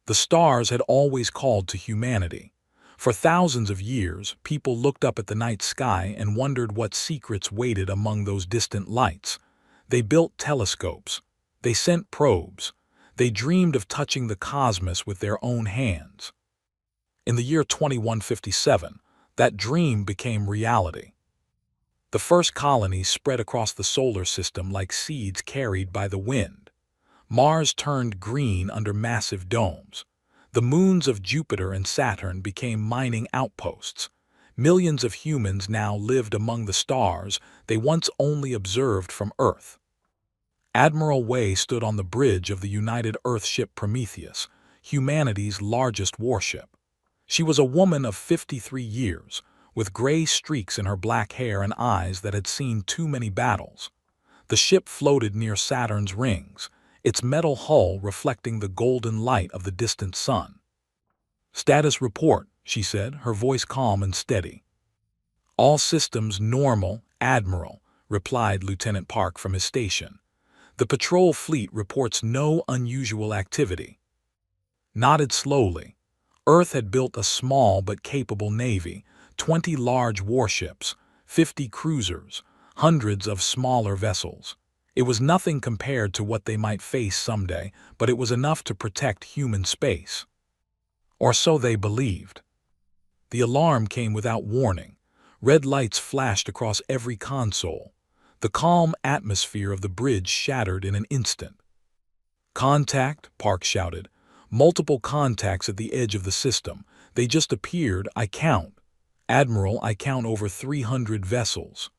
The stars had always called to humanity. For thousands of years, people looked up at the night sky and wondered what secrets waited among those distant lights. They built telescopes. They sent probes. They dreamed of touching the cosmos with their own hands. In the year 2157, that dream became reality. The first colonies spread across the solar system like seeds carried by the wind. Mars turned green under massive domes. The moons of Jupiter and Saturn became mining outposts. Millions of humans now lived among the stars they once only observed from Earth. Admiral Way stood on the bridge of the United Earth ship Prometheus, humanity's largest warship. She was a woman of 53 years, with gray streaks in her black hair and eyes that had seen too many battles. The ship floated near Saturn's rings, its metal hull reflecting the golden light of the distant sun. "Status report," she said, her voice calm and steady. "All systems normal, Admiral," replied Lieutenant Park from his station. "The patrol fleet reports no unusual activity." Nodded slowly. Earth had built a small but capable navy, 20 large warships, 50 cruisers, hundreds of smaller vessels. It was nothing compared to what they might face someday, but it was enough to protect human space. Or so they believed. The alarm came without warning. Red lights flashed across every console. The calm atmosphere of the bridge shattered in an instant. "Contact," Park shouted. "Multiple contacts at the edge of the system. They just appeared, I count. Admiral, I count over 300 vessels."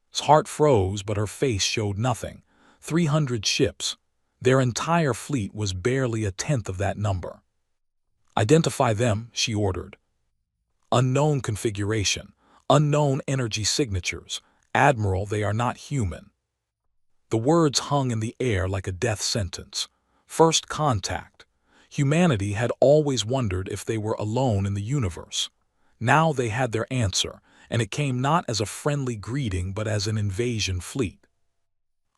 His heart froze, but her face showed nothing. 300 ships. Their entire fleet was barely a tenth of that number. "Identify them," she ordered. "Unknown configuration. Unknown energy signatures. Admiral, they are not human." The words hung in the air like a death sentence. First contact. Humanity had always wondered if they were alone in the universe. Now they had their answer, and it came not as a friendly greeting but as an invasion fleet.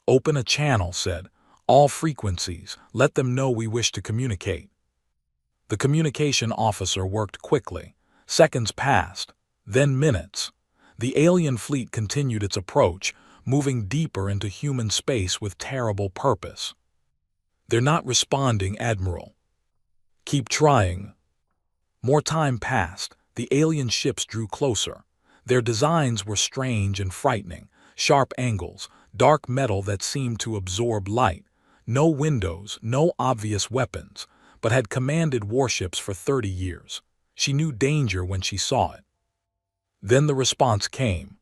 "Open a channel," said. "All frequencies. Let them know we wish to communicate." The communication officer worked quickly. Seconds passed, then minutes. The alien fleet continued its approach, moving deeper into human space with terrible purpose. "They're not responding, Admiral." "Keep trying." More time passed. The alien ships drew closer. Their designs were strange and frightening. Sharp angles, dark metal that seemed to absorb light. No windows, no obvious weapons, but had commanded warships for 30 years. She knew danger when she saw it. Then the response came.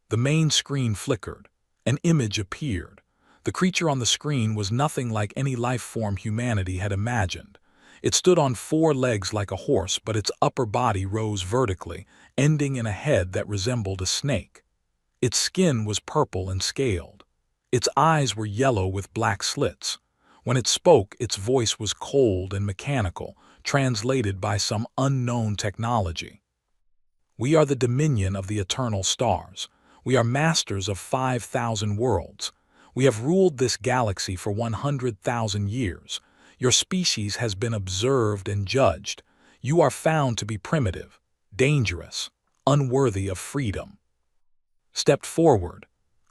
The main screen flickered. An image appeared. The creature on the screen was nothing like any life form humanity had imagined. It stood on 4 legs like a horse, but its upper body rose vertically, ending in a head that resembled a snake. Its skin was purple and scaled. Its eyes were yellow with black slits. When it spoke, its voice was cold and mechanical, translated by some unknown technology. "We are the dominion of the eternal stars. We are masters of 5,000 worlds. We have ruled this galaxy for 100,000 years. Your species has been observed and judged. You are found to be primitive, dangerous, unworthy of freedom." Stepped forward.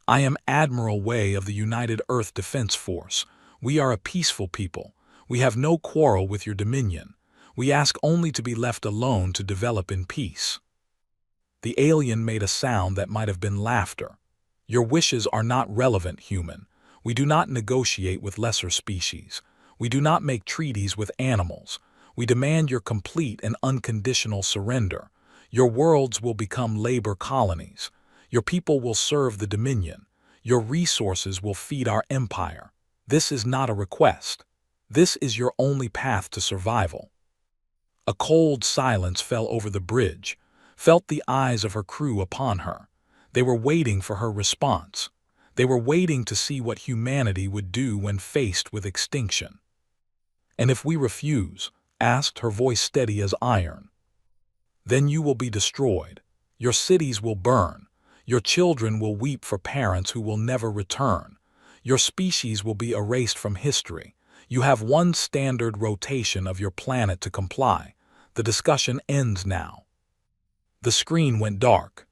"I am Admiral Way of the United Earth Defense Force. We are a peaceful people. We have no quarrel with your dominion. We ask only to be left alone to develop in peace." The alien made a sound that might have been laughter. "Your wishes are not relevant, human. We do not negotiate with lesser species. We do not make treaties with animals. We demand your complete and unconditional surrender. Your worlds will become labor colonies. Your people will serve the Dominion. Your resources will feed our empire. This is not a request. This is your only path to survival." A cold silence fell over the bridge, felt the eyes of her crew upon her. They were waiting for her response. They were waiting to see what humanity would do when faced with extinction. "And if we refuse?" asked, her voice steady as iron. "Then you will be destroyed. Your cities will burn. Your children will weep for parents who will never return. Your species will be erased from history. You have one standard rotation of your planet to comply. The discussion ends now." The screen went dark.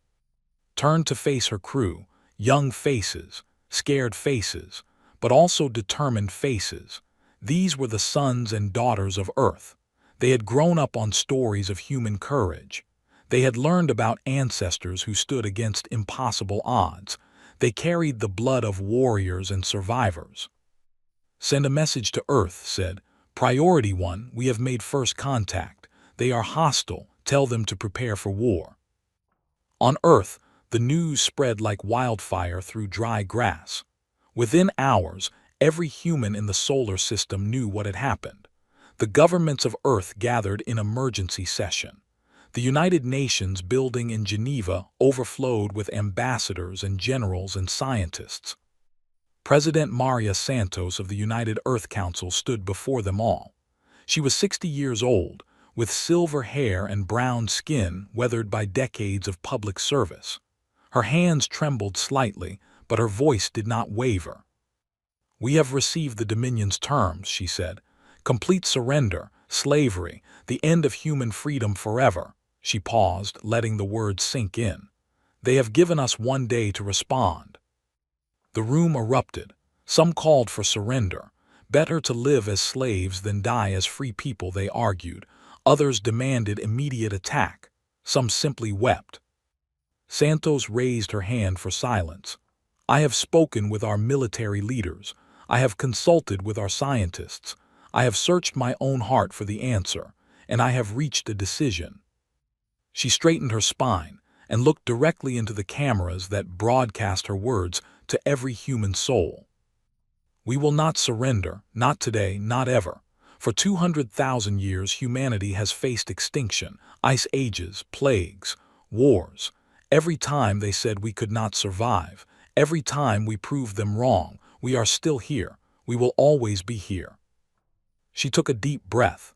Turned to face her crew, young faces, scared faces, but also determined faces. These were the sons and daughters of Earth. They had grown up on stories of human courage. They had learned about ancestors who stood against impossible odds. They carried the blood of warriors and survivors. "Send a message to Earth," said. "Priority 1, we have made first contact. They are hostile. Tell them to prepare for war." On Earth, the news spread like wildfire through dry grass. Within hours, every human in the solar system knew what had happened. The governments of Earth gathered in emergency session. The United Nations building in Geneva overflowed with ambassadors and generals and scientists. President Maria Santos of the United Earth Council stood before them all. She was 60 years old, with silver hair and brown skin weathered by decades of public service. Her hands trembled slightly, but her voice did not waver. "We have received the Dominion's terms," she said. "Complete surrender, slavery, the end of human freedom forever." She paused, letting the words sink in. "They have given us 1 day to respond." The room erupted. Some called for surrender. Better to live as slaves than die as free people, they argued. Others demanded immediate attack. Some simply wept. Santos raised her hand for silence. "I have spoken with our military leaders. I have consulted with our scientists. I have searched my own heart for the answer, and I have reached a decision." She straightened her spine and looked directly into the cameras that broadcast her words to every human soul. "We will not surrender, not today, not ever. For 200,000 years humanity has faced extinction, ice ages, plagues, wars. Every time they said we could not survive, every time we proved them wrong, we are still here. We will always be here." She took a deep breath.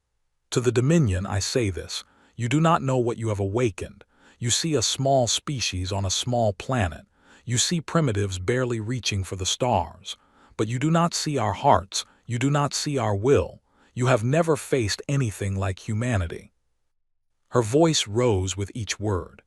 "To the Dominion I say this. You do not know what you have awakened. You see a small species on a small planet. You see primitives barely reaching for the stars. But you do not see our hearts. You do not see our will. You have never faced anything like humanity." Her voice rose with each word.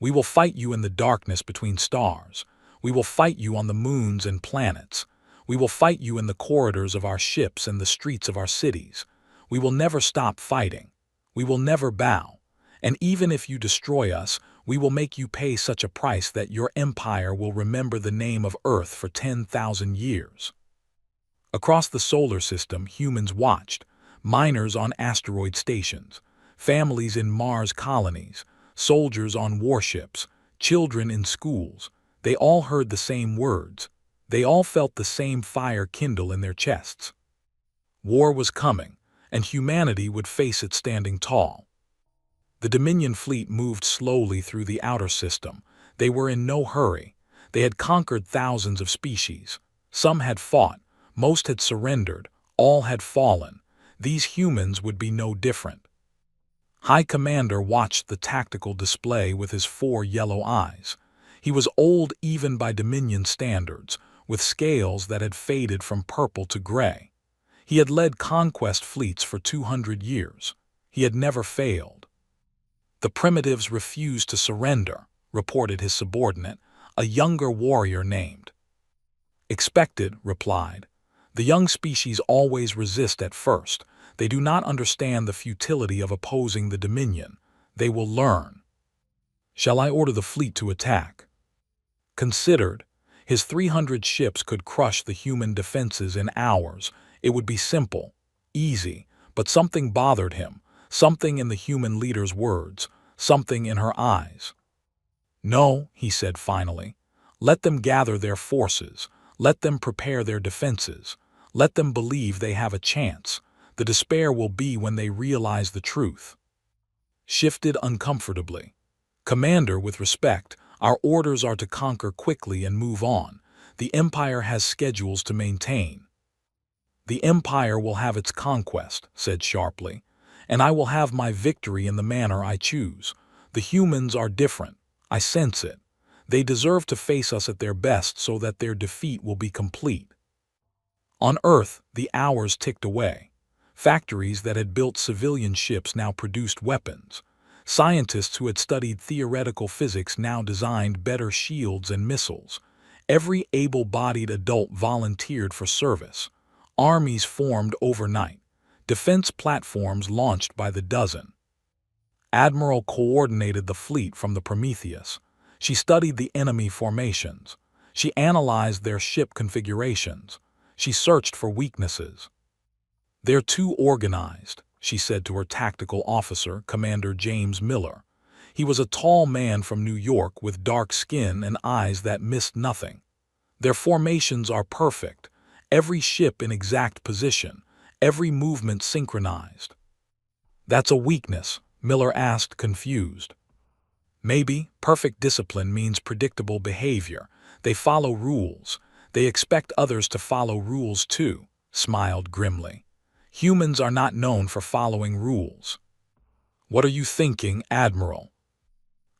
"We will fight you in the darkness between stars. We will fight you on the moons and planets. We will fight you in the corridors of our ships and the streets of our cities. We will never stop fighting. We will never bow. And even if you destroy us, we will make you pay such a price that your empire will remember the name of Earth for 10,000 years." Across the solar system, humans watched. Miners on asteroid stations, families in Mars colonies, soldiers on warships, children in schools. They all heard the same words. They all felt the same fire kindle in their chests. War was coming, and humanity would face it standing tall. The Dominion fleet moved slowly through the outer system. They were in no hurry. They had conquered thousands of species. Some had fought, most had surrendered, all had fallen. These humans would be no different. High Commander watched the tactical display with his 4 yellow eyes. He was old even by Dominion standards, with scales that had faded from purple to gray. He had led conquest fleets for 200 years. He had never failed. "The primitives refused to surrender," reported his subordinate, a younger warrior named. "Expected," replied. "The young species always resist at first. They do not understand the futility of opposing the Dominion. They will learn." "Shall I order the fleet to attack?" Considered, his 300 ships could crush the human defenses in hours. It would be simple, easy, but something bothered him, something in the human leader's words, something in her eyes. "No," he said finally. "Let them gather their forces. Let them prepare their defenses. Let them believe they have a chance. The despair will be when they realize the truth." Shifted uncomfortably. "Commander, with respect, our orders are to conquer quickly and move on. The Empire has schedules to maintain." "The Empire will have its conquest," said sharply, "and I will have my victory in the manner I choose. The humans are different. I sense it. They deserve to face us at their best so that their defeat will be complete." On Earth, the hours ticked away. Factories that had built civilian ships now produced weapons. Scientists who had studied theoretical physics now designed better shields and missiles. Every able-bodied adult volunteered for service. Armies formed overnight. Defense platforms launched by the dozen. Admiral coordinated the fleet from the Prometheus. She studied the enemy formations. She analyzed their ship configurations. She searched for weaknesses. "They're too organized," she said to her tactical officer, Commander James Miller. He was a tall man from New York with dark skin and eyes that missed nothing. "Their formations are perfect, every ship in exact position, every movement synchronized." "That's a weakness?" Miller asked, confused. "Maybe. Perfect discipline means predictable behavior. They follow rules. They expect others to follow rules too," smiled grimly. "Humans are not known for following rules." "What are you thinking, Admiral?"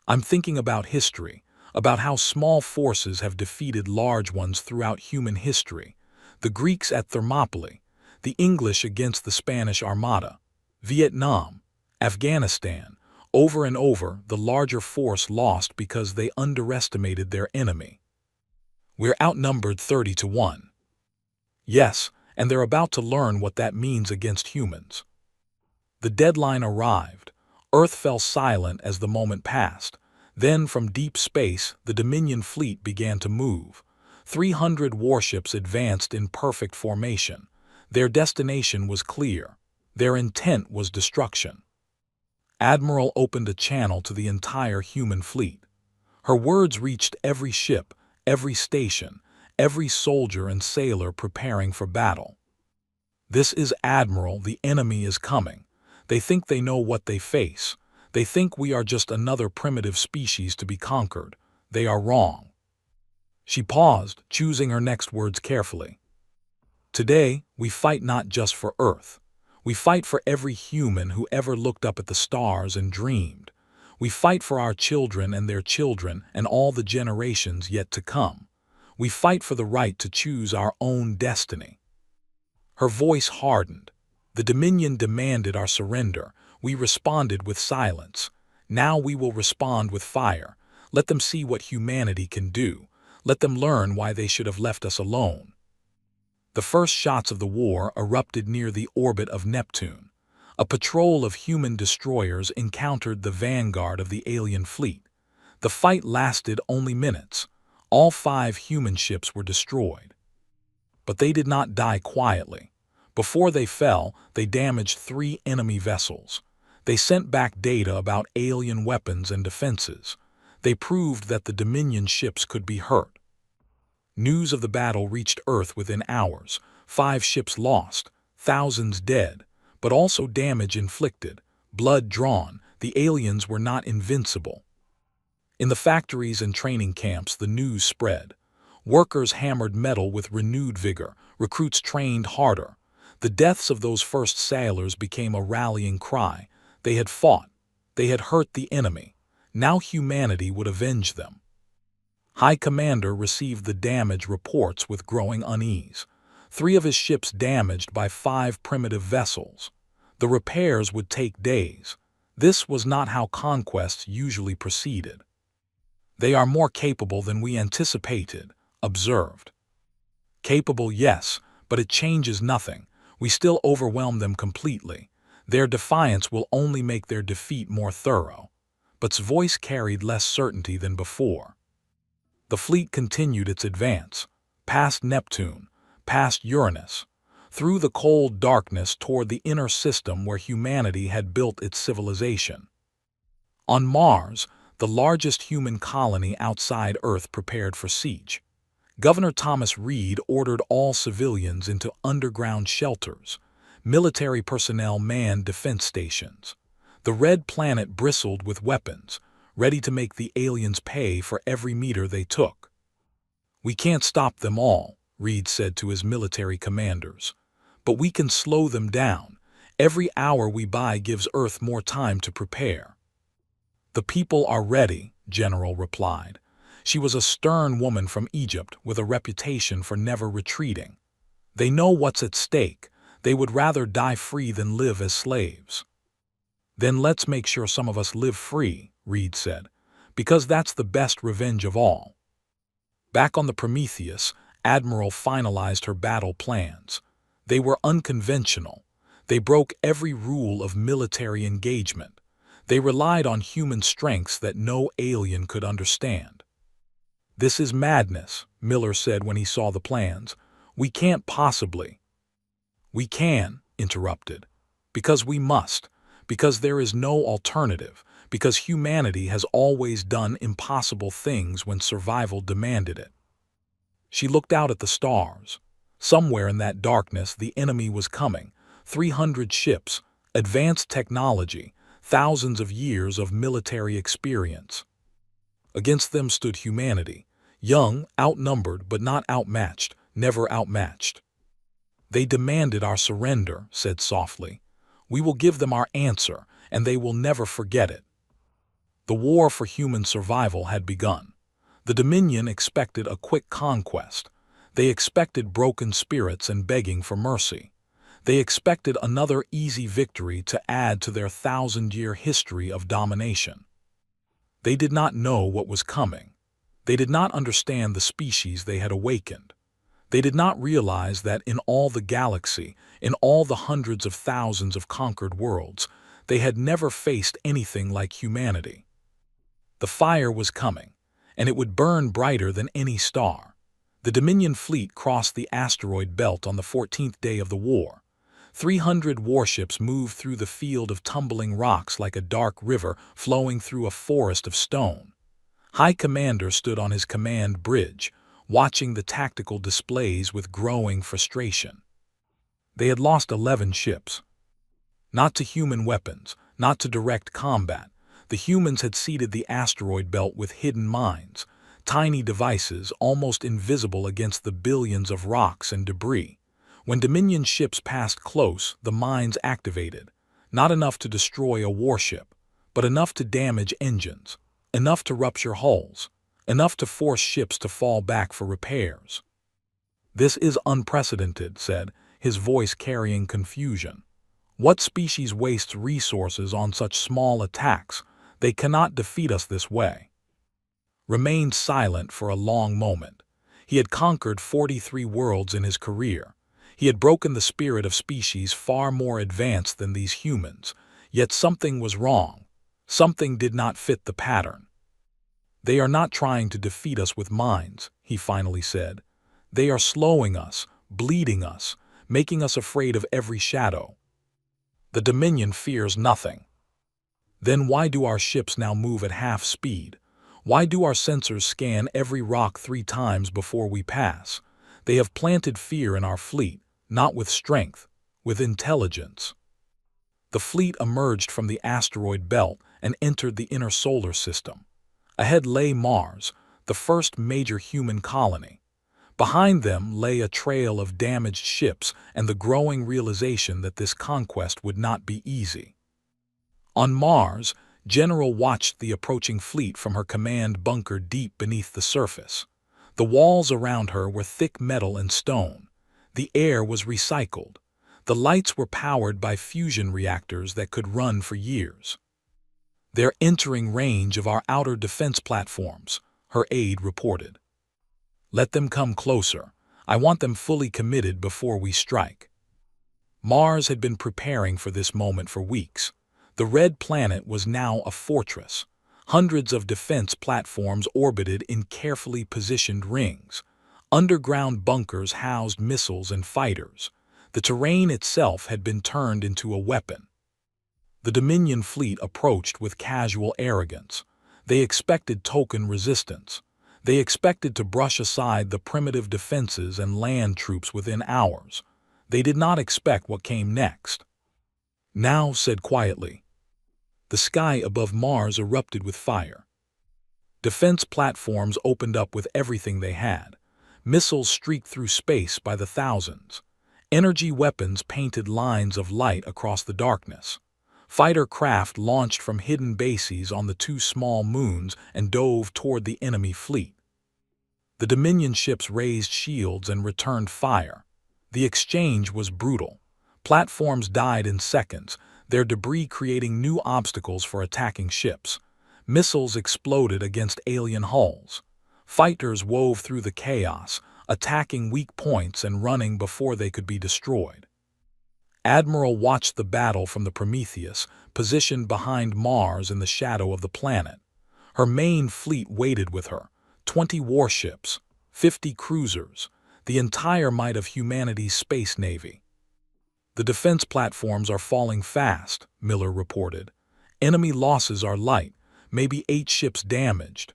"I'm thinking about history, about how small forces have defeated large ones throughout human history. The Greeks at Thermopylae, the English against the Spanish Armada, Vietnam, Afghanistan. Over and over, the larger force lost because they underestimated their enemy. We're outnumbered 30 to 1. Yes, and they're about to learn what that means against humans." The deadline arrived. Earth fell silent as the moment passed. Then, from deep space, the Dominion fleet began to move. 300 warships advanced in perfect formation. Their destination was clear. Their intent was destruction. Admiral opened a channel to the entire human fleet. Her words reached every ship, every station, every soldier and sailor preparing for battle. "This is Admiral, the enemy is coming. They think they know what they face. They think we are just another primitive species to be conquered. They are wrong." She paused, choosing her next words carefully. "Today, we fight not just for Earth. We fight for every human who ever looked up at the stars and dreamed. We fight for our children and their children and all the generations yet to come. We fight for the right to choose our own destiny." Her voice hardened. "The Dominion demanded our surrender. We responded with silence. Now we will respond with fire. Let them see what humanity can do. Let them learn why they should have left us alone." The first shots of the war erupted near the orbit of Neptune. A patrol of human destroyers encountered the vanguard of the alien fleet. The fight lasted only minutes. All 5 human ships were destroyed. But they did not die quietly. Before they fell, they damaged 3 enemy vessels. They sent back data about alien weapons and defenses. They proved that the Dominion ships could be hurt. News of the battle reached Earth within hours. 5 ships lost, thousands dead, but also damage inflicted, blood drawn. The aliens were not invincible. In the factories and training camps, the news spread. Workers hammered metal with renewed vigor. Recruits trained harder. The deaths of those first sailors became a rallying cry. They had fought. They had hurt the enemy. Now humanity would avenge them. High Commander received the damage reports with growing unease. 3 of his ships damaged by 5 primitive vessels. The repairs would take days. This was not how conquests usually proceeded. "They are more capable than we anticipated," observed. "Capable, yes, but it changes nothing. We still overwhelm them completely. Their defiance will only make their defeat more thorough." But's voice carried less certainty than before. The fleet continued its advance, past Neptune, past Uranus, through the cold darkness toward the inner system where humanity had built its civilization. On Mars, the largest human colony outside Earth prepared for siege. Governor Thomas Reed ordered all civilians into underground shelters. Military personnel manned defense stations. The red planet bristled with weapons, ready to make the aliens pay for every meter they took. "We can't stop them all," Reed said to his military commanders. "But we can slow them down. Every hour we buy gives Earth more time to prepare." "The people are ready," General replied. She was a stern woman from Egypt with a reputation for never retreating. They know what's at stake. They would rather die free than live as slaves. Then let's make sure some of us live free, Reed said, because that's the best revenge of all. Back on the Prometheus, Admiral finalized her battle plans. They were unconventional. They broke every rule of military engagement. They relied on human strengths that no alien could understand. "This is madness," Miller said when he saw the plans. "We can't possibly." "We can," interrupted. "Because we must. Because there is no alternative. Because humanity has always done impossible things when survival demanded it." She looked out at the stars. Somewhere in that darkness the enemy was coming. 300 ships, advanced technology, thousands of years of military experience. Against them stood humanity, young, outnumbered but not outmatched, never outmatched. "They demanded our surrender," said softly. "We will give them our answer, and they will never forget it." The war for human survival had begun. The Dominion expected a quick conquest. They expected broken spirits and begging for mercy. They expected another easy victory to add to their 1,000-year history of domination. They did not know what was coming. They did not understand the species they had awakened. They did not realize that in all the galaxy, in all the hundreds of thousands of conquered worlds, they had never faced anything like humanity. The fire was coming, and it would burn brighter than any star. The Dominion fleet crossed the asteroid belt on the 14th day of the war. 300 warships moved through the field of tumbling rocks like a dark river flowing through a forest of stone. High Commander stood on his command bridge, watching the tactical displays with growing frustration. They had lost 11 ships. Not to human weapons, not to direct combat. The humans had seeded the asteroid belt with hidden mines, tiny devices almost invisible against the billions of rocks and debris. When Dominion ships passed close, the mines activated, not enough to destroy a warship, but enough to damage engines, enough to rupture hulls, enough to force ships to fall back for repairs. "This is unprecedented," said, his voice carrying confusion. "What species wastes resources on such small attacks? They cannot defeat us this way." Remained silent for a long moment. He had conquered 43 worlds in his career. He had broken the spirit of species far more advanced than these humans, yet something was wrong. Something did not fit the pattern. "They are not trying to defeat us with mines," he finally said. "They are slowing us, bleeding us, making us afraid of every shadow. The Dominion fears nothing." "Then why do our ships now move at half speed? Why do our sensors scan every rock 3 times before we pass? They have planted fear in our fleet, not with strength, with intelligence." The fleet emerged from the asteroid belt and entered the inner solar system. Ahead lay Mars, the first major human colony. Behind them lay a trail of damaged ships and the growing realization that this conquest would not be easy. On Mars, General watched the approaching fleet from her command bunker deep beneath the surface. The walls around her were thick metal and stone. The air was recycled. The lights were powered by fusion reactors that could run for years. "They're entering range of our outer defense platforms," her aide reported. "Let them come closer. I want them fully committed before we strike." Mars had been preparing for this moment for weeks. The red planet was now a fortress. Hundreds of defense platforms orbited in carefully positioned rings. Underground bunkers housed missiles and fighters. The terrain itself had been turned into a weapon. The Dominion fleet approached with casual arrogance. They expected token resistance. They expected to brush aside the primitive defenses and land troops within hours. They did not expect what came next. "Now," said quietly. The sky above Mars erupted with fire. Defense platforms opened up with everything they had. Missiles streaked through space by the thousands. Energy weapons painted lines of light across the darkness. Fighter craft launched from hidden bases on the 2 small moons and dove toward the enemy fleet. The Dominion ships raised shields and returned fire. The exchange was brutal. Platforms died in seconds, their debris creating new obstacles for attacking ships. Missiles exploded against alien hulls. Fighters wove through the chaos, attacking weak points and running before they could be destroyed. Admiral watched the battle from the Prometheus, positioned behind Mars in the shadow of the planet. Her main fleet waited with her, 20 warships, 50 cruisers, the entire might of humanity's space navy. The defense platforms are falling fast, Miller reported. Enemy losses are light, maybe 8 ships damaged.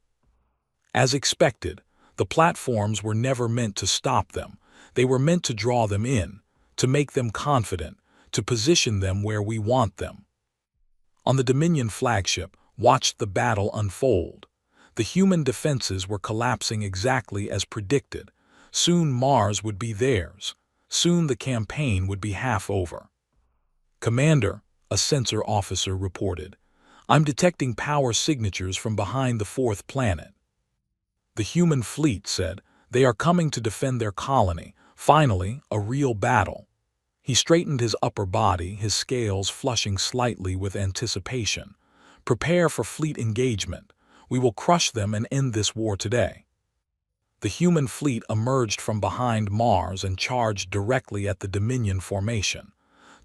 As expected, the platforms were never meant to stop them. They were meant to draw them in, to make them confident, to position them where we want them. On the Dominion flagship, watched the battle unfold. The human defenses were collapsing exactly as predicted. Soon Mars would be theirs. Soon the campaign would be half over. "Commander," a sensor officer reported, "I'm detecting power signatures from behind the 4th planet." The human fleet said, "They are coming to defend their colony. Finally, a real battle." He straightened his upper body, his scales flushing slightly with anticipation. "Prepare for fleet engagement. We will crush them and end this war today." The human fleet emerged from behind Mars and charged directly at the Dominion formation.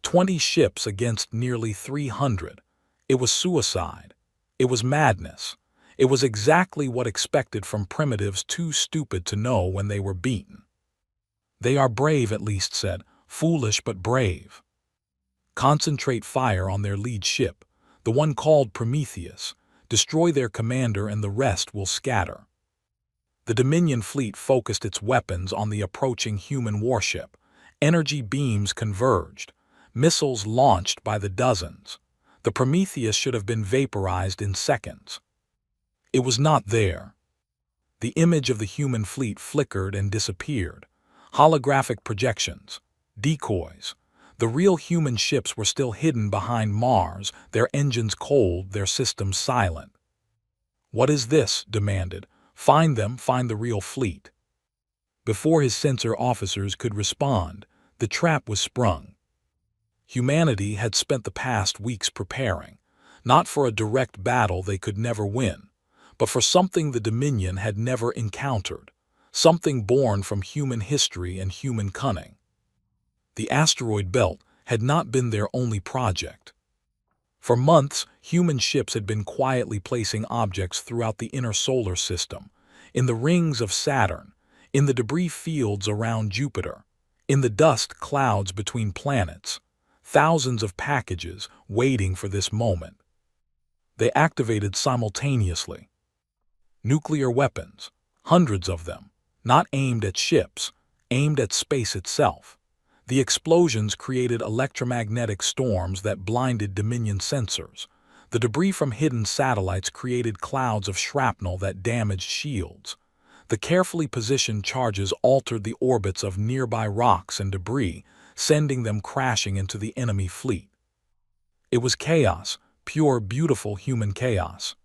20 ships against nearly 300. It was suicide. It was madness. It was exactly what expected from primitives too stupid to know when they were beaten. "They are brave," at least said, "foolish but brave." "Concentrate fire on their lead ship, the one called Prometheus. Destroy their commander and the rest will scatter." The Dominion fleet focused its weapons on the approaching human warship. Energy beams converged. Missiles launched by the dozens. The Prometheus should have been vaporized in seconds. It was not there. The image of the human fleet flickered and disappeared. Holographic projections. Decoys. The real human ships were still hidden behind Mars, their engines cold, their systems silent. "What is this?" demanded. "Find them, find the real fleet." Before his sensor officers could respond, the trap was sprung. Humanity had spent the past weeks preparing, not for a direct battle they could never win, but for something the Dominion had never encountered, something born from human history and human cunning. The asteroid belt had not been their only project. For months, human ships had been quietly placing objects throughout the inner solar system, in the rings of Saturn, in the debris fields around Jupiter, in the dust clouds between planets, thousands of packages waiting for this moment. They activated simultaneously. Nuclear weapons, hundreds of them, not aimed at ships, aimed at space itself. The explosions created electromagnetic storms that blinded Dominion sensors. The debris from hidden satellites created clouds of shrapnel that damaged shields. The carefully positioned charges altered the orbits of nearby rocks and debris, sending them crashing into the enemy fleet. It was chaos, pure, beautiful human chaos.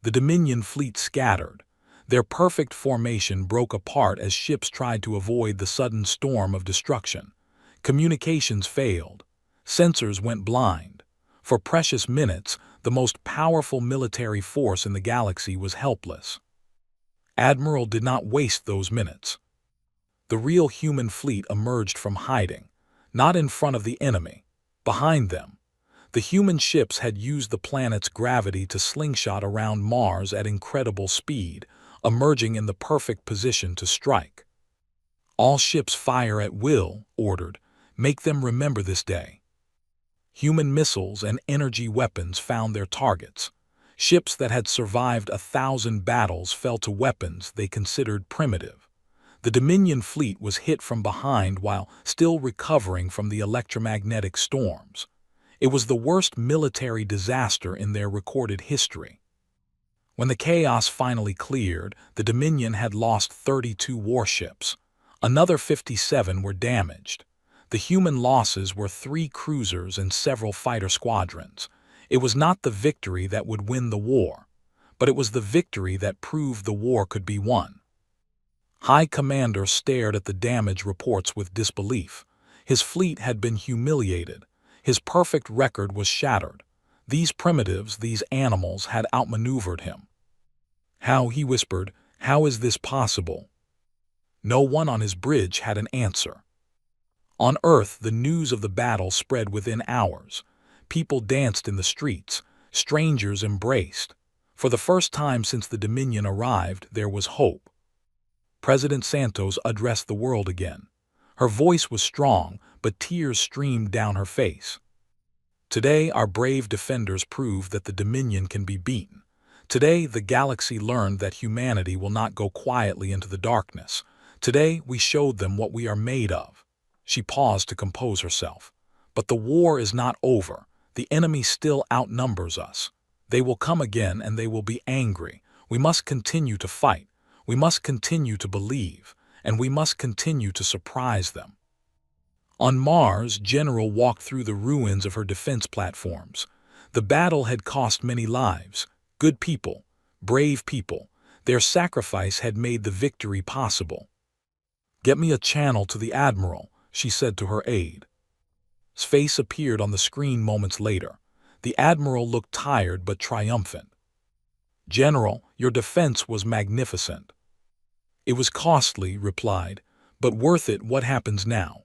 The Dominion fleet scattered. Their perfect formation broke apart as ships tried to avoid the sudden storm of destruction. Communications failed. Sensors went blind. For precious minutes, the most powerful military force in the galaxy was helpless. Admiral did not waste those minutes. The real human fleet emerged from hiding, not in front of the enemy, behind them. The human ships had used the planet's gravity to slingshot around Mars at incredible speed, emerging in the perfect position to strike. "All ships fire at will," ordered. "Make them remember this day." Human missiles and energy weapons found their targets. Ships that had survived 1,000 battles fell to weapons they considered primitive. The Dominion fleet was hit from behind while still recovering from the electromagnetic storms. It was the worst military disaster in their recorded history. When the chaos finally cleared, the Dominion had lost 32 warships. Another 57 were damaged. The human losses were 3 cruisers and several fighter squadrons. It was not the victory that would win the war, but it was the victory that proved the war could be won. High Commander stared at the damage reports with disbelief. His fleet had been humiliated. His perfect record was shattered. These primitives, these animals, had outmaneuvered him. How, he whispered, how is this possible? No one on his bridge had an answer. On Earth, the news of the battle spread within hours. People danced in the streets. Strangers embraced. For the first time since the Dominion arrived, there was hope. President Santos addressed the world again. Her voice was strong, but tears streamed down her face. Today, our brave defenders proved that the Dominion can be beaten. Today, the galaxy learned that humanity will not go quietly into the darkness. Today, we showed them what we are made of. She paused to compose herself. But the war is not over. The enemy still outnumbers us. They will come again and they will be angry. We must continue to fight. We must continue to believe. And we must continue to surprise them. On Mars, General walked through the ruins of her defense platforms. The battle had cost many lives. Good people, brave people. Their sacrifice had made the victory possible. "Get me a channel to the Admiral," she said to her aide. His face appeared on the screen moments later. The Admiral looked tired but triumphant. "General, your defense was magnificent." "It was costly," replied, "but worth it. What happens now?"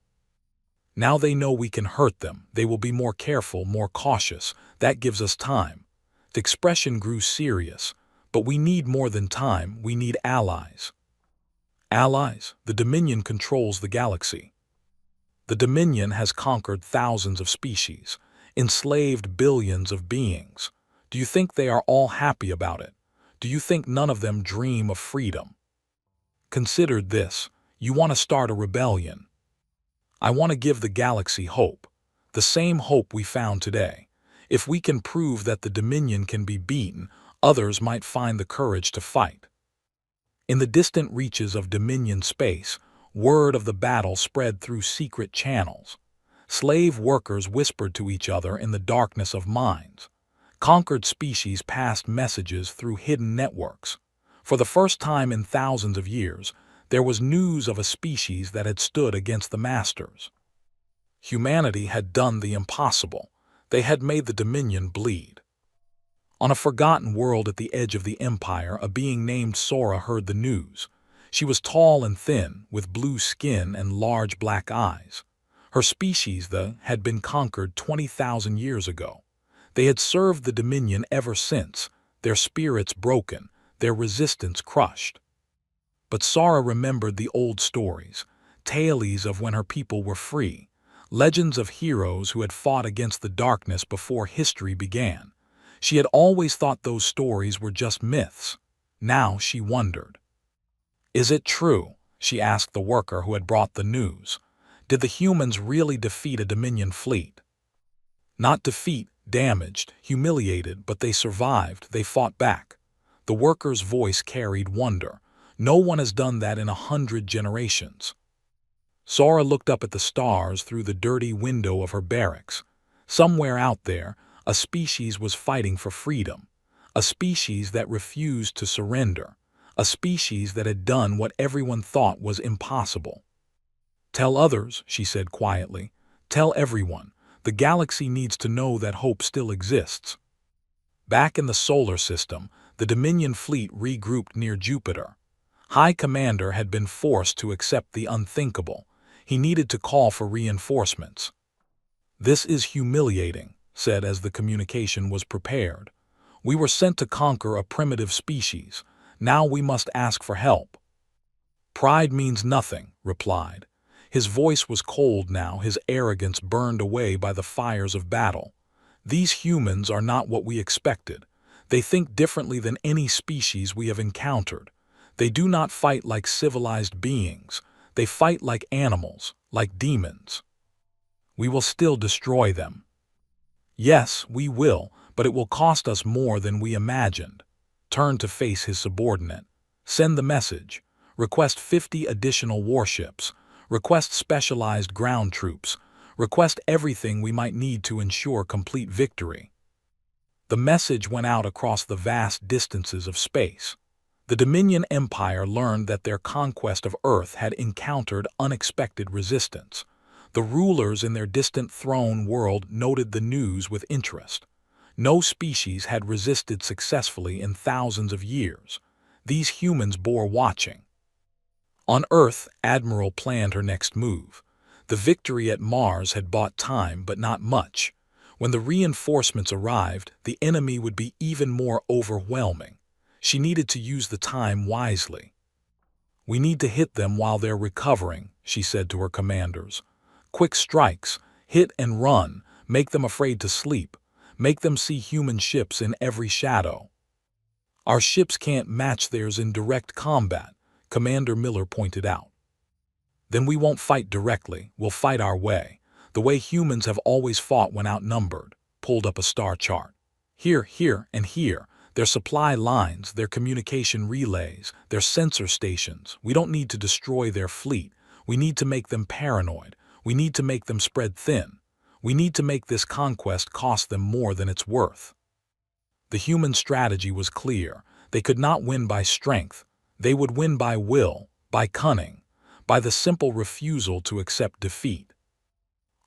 "Now they know we can hurt them. They will be more careful, more cautious. That gives us time." The expression grew serious. "But we need more than time. We need allies." "Allies? The Dominion controls the galaxy. The Dominion has conquered thousands of species, enslaved billions of beings. Do you think they are all happy about it? Do you think none of them dream of freedom? Consider this. You want to start a rebellion. I want to give the galaxy hope. The same hope we found today. If we can prove that the Dominion can be beaten, others might find the courage to fight." In the distant reaches of Dominion space, word of the battle spread through secret channels. Slave workers whispered to each other in the darkness of mines. Conquered species passed messages through hidden networks. For the first time in thousands of years, there was news of a species that had stood against the masters. Humanity had done the impossible. They had made the Dominion bleed. On a forgotten world at the edge of the Empire, a being named Sora heard the news. She was tall and thin, with blue skin and large black eyes. Her species, had been conquered 20,000 years ago. They had served the Dominion ever since, their spirits broken, their resistance crushed. But Sora remembered the old stories, tales of when her people were free, legends of heroes who had fought against the darkness before history began. She had always thought those stories were just myths. Now she wondered. "Is it true?" she asked the worker who had brought the news. "Did the humans really defeat a Dominion fleet?" "Not defeat, damaged, humiliated, but they survived, they fought back." The worker's voice carried wonder. "No one has done that in 100 generations." Sora looked up at the stars through the dirty window of her barracks. Somewhere out there, a species was fighting for freedom, a species that refused to surrender, a species that had done what everyone thought was impossible. "Tell others," she said quietly. "Tell everyone. The galaxy needs to know that hope still exists." Back in the solar system, the Dominion fleet regrouped near Jupiter. High Commander had been forced to accept the unthinkable. He needed to call for reinforcements. "This is humiliating," said as the communication was prepared. "We were sent to conquer a primitive species. Now we must ask for help." "Pride means nothing," replied. His voice was cold now, his arrogance burned away by the fires of battle. "These humans are not what we expected. They think differently than any species we have encountered. They do not fight like civilized beings. They fight like animals, like demons. We will still destroy them." "Yes, we will, but it will cost us more than we imagined." Turned to face his subordinate. "Send the message. Request 50 additional warships. Request specialized ground troops. Request everything we might need to ensure complete victory." The message went out across the vast distances of space. The Dominion Empire learned that their conquest of Earth had encountered unexpected resistance. The rulers in their distant throne world noted the news with interest. No species had resisted successfully in thousands of years. These humans bore watching. On Earth, Admiral planned her next move. The victory at Mars had bought time, but not much. When the reinforcements arrived, the enemy would be even more overwhelming. She needed to use the time wisely. "We need to hit them while they're recovering," she said to her commanders. "Quick strikes, hit and run, make them afraid to sleep, make them see human ships in every shadow." "Our ships can't match theirs in direct combat," Commander Miller pointed out. "Then we won't fight directly, we'll fight our way, the way humans have always fought when outnumbered." Pulled up a star chart. "Here, here, and here. Their supply lines, their communication relays, their sensor stations. We don't need to destroy their fleet. We need to make them paranoid. We need to make them spread thin. We need to make this conquest cost them more than it's worth." The human strategy was clear. They could not win by strength. They would win by will, by cunning, by the simple refusal to accept defeat.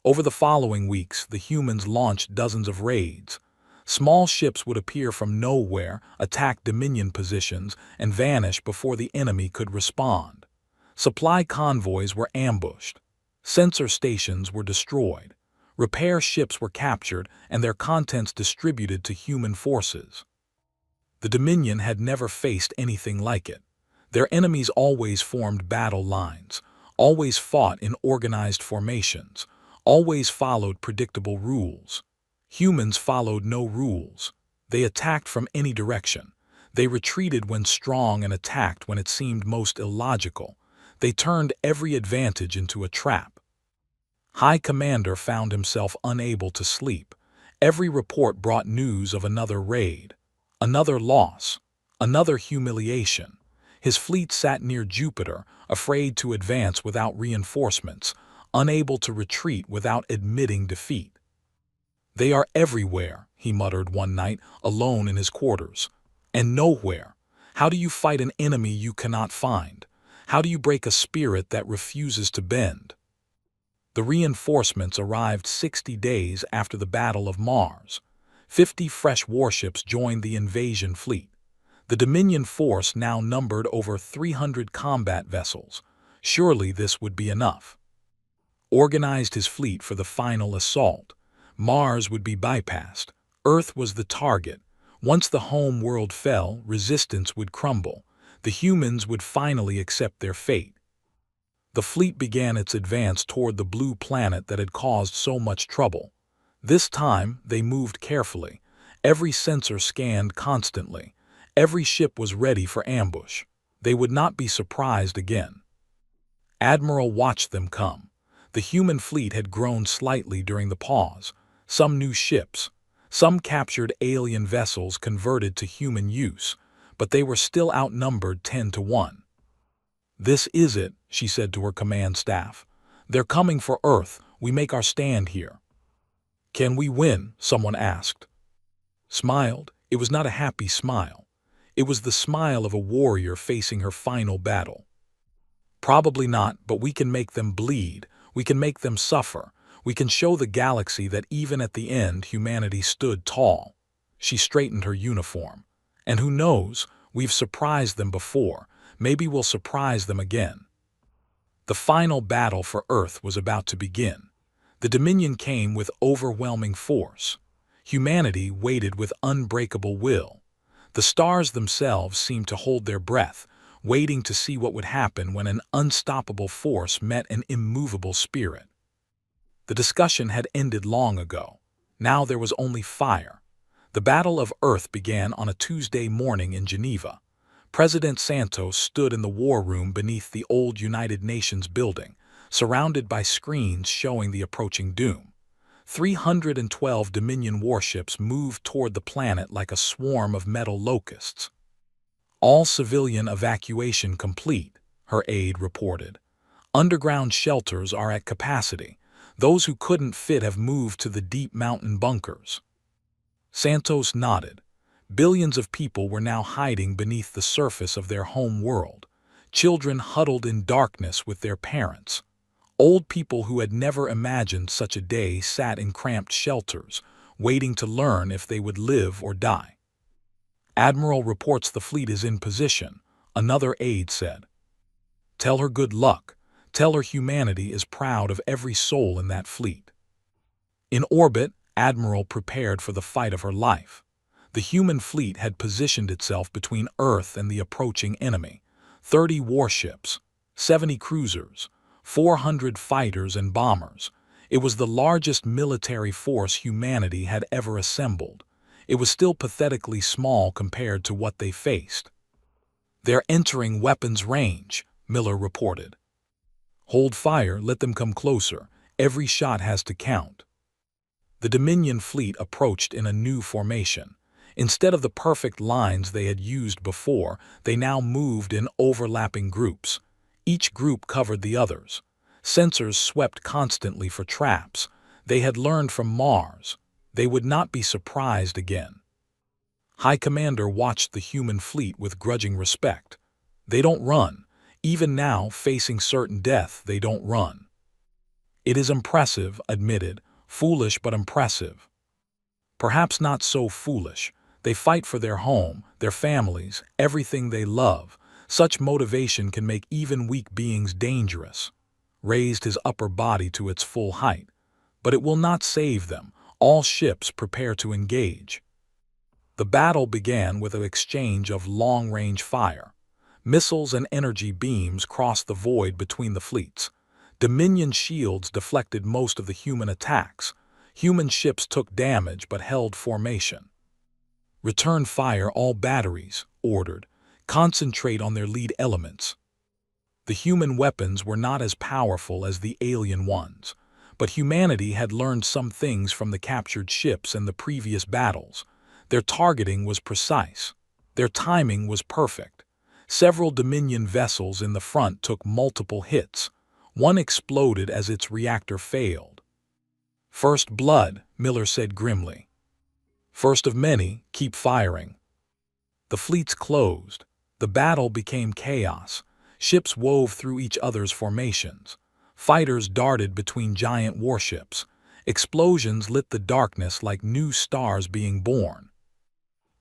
Over the following weeks, the humans launched dozens of raids. Small ships would appear from nowhere, attack Dominion positions, and vanish before the enemy could respond. Supply convoys were ambushed. Sensor stations were destroyed. Repair ships were captured and their contents distributed to human forces. The Dominion had never faced anything like it. Their enemies always formed battle lines, always fought in organized formations, always followed predictable rules. Humans followed no rules. They attacked from any direction. They retreated when strong and attacked when it seemed most illogical. They turned every advantage into a trap. High Commander found himself unable to sleep. Every report brought news of another raid, another loss, another humiliation. His fleet sat near Jupiter, afraid to advance without reinforcements, unable to retreat without admitting defeat. "They are everywhere," he muttered one night, alone in his quarters. "And nowhere. How do you fight an enemy you cannot find? How do you break a spirit that refuses to bend?" The reinforcements arrived 60 days after the Battle of Mars. 50 fresh warships joined the invasion fleet. The Dominion force now numbered over 300 combat vessels. Surely this would be enough. Organized his fleet for the final assault. Mars would be bypassed. Earth was the target. Once the home world fell, resistance would crumble. The humans would finally accept their fate. The fleet began its advance toward the blue planet that had caused so much trouble. This time, they moved carefully. Every sensor scanned constantly. Every ship was ready for ambush. They would not be surprised again. Admiral watched them come. The human fleet had grown slightly during the pause. Some new ships, some captured alien vessels converted to human use, but they were still outnumbered 10 to 1. "This is it," she said to her command staff. "They're coming for Earth. We make our stand here." "Can we win?" someone asked. Smiled. It was not a happy smile. It was the smile of a warrior facing her final battle. "Probably not, but we can make them bleed. We can make them suffer. We can show the galaxy that even at the end humanity stood tall." She straightened her uniform. "And who knows, we've surprised them before. Maybe we'll surprise them again." The final battle for Earth was about to begin. The Dominion came with overwhelming force. Humanity waited with unbreakable will. The stars themselves seemed to hold their breath, waiting to see what would happen when an unstoppable force met an immovable spirit. The discussion had ended long ago. Now there was only fire. The Battle of Earth began on a Tuesday morning in Geneva. President Santos stood in the war room beneath the old United Nations building, surrounded by screens showing the approaching doom. 312 Dominion warships moved toward the planet like a swarm of metal locusts. "All civilian evacuation complete," her aide reported. "Underground shelters are at capacity. Those who couldn't fit have moved to the deep mountain bunkers." Santos nodded. Billions of people were now hiding beneath the surface of their home world. Children huddled in darkness with their parents. Old people who had never imagined such a day sat in cramped shelters, waiting to learn if they would live or die. "Admiral reports the fleet is in position," another aide said. "Tell her good luck. Tell her humanity is proud of every soul in that fleet." In orbit, Admiral prepared for the fight of her life. The human fleet had positioned itself between Earth and the approaching enemy. 30 warships, 70 cruisers, 400 fighters and bombers. It was the largest military force humanity had ever assembled. It was still pathetically small compared to what they faced. "They're entering weapons range," Miller reported. "Hold fire, let them come closer. Every shot has to count." The Dominion fleet approached in a new formation. Instead of the perfect lines they had used before, they now moved in overlapping groups. Each group covered the others. Sensors swept constantly for traps. They had learned from Mars. They would not be surprised again. High Commander watched the human fleet with grudging respect. They don't run. Even now, facing certain death, they don't run. "It is impressive," admitted. "Foolish but impressive." "Perhaps not so foolish. They fight for their home, their families, everything they love. Such motivation can make even weak beings dangerous." Raised his upper body to its full height. "But it will not save them. All ships prepare to engage." The battle began with an exchange of long-range fire. Missiles and energy beams crossed the void between the fleets. Dominion shields deflected most of the human attacks. Human ships took damage but held formation. "Return fire all batteries," ordered. "Concentrate on their lead elements." The human weapons were not as powerful as the alien ones, but humanity had learned some things from the captured ships and the previous battles. Their targeting was precise. Their timing was perfect. Several Dominion vessels in the front took multiple hits. One exploded as its reactor failed. "First blood," Miller said grimly. "First of many, keep firing." The fleets closed. The battle became chaos. Ships wove through each other's formations. Fighters darted between giant warships. Explosions lit the darkness like new stars being born.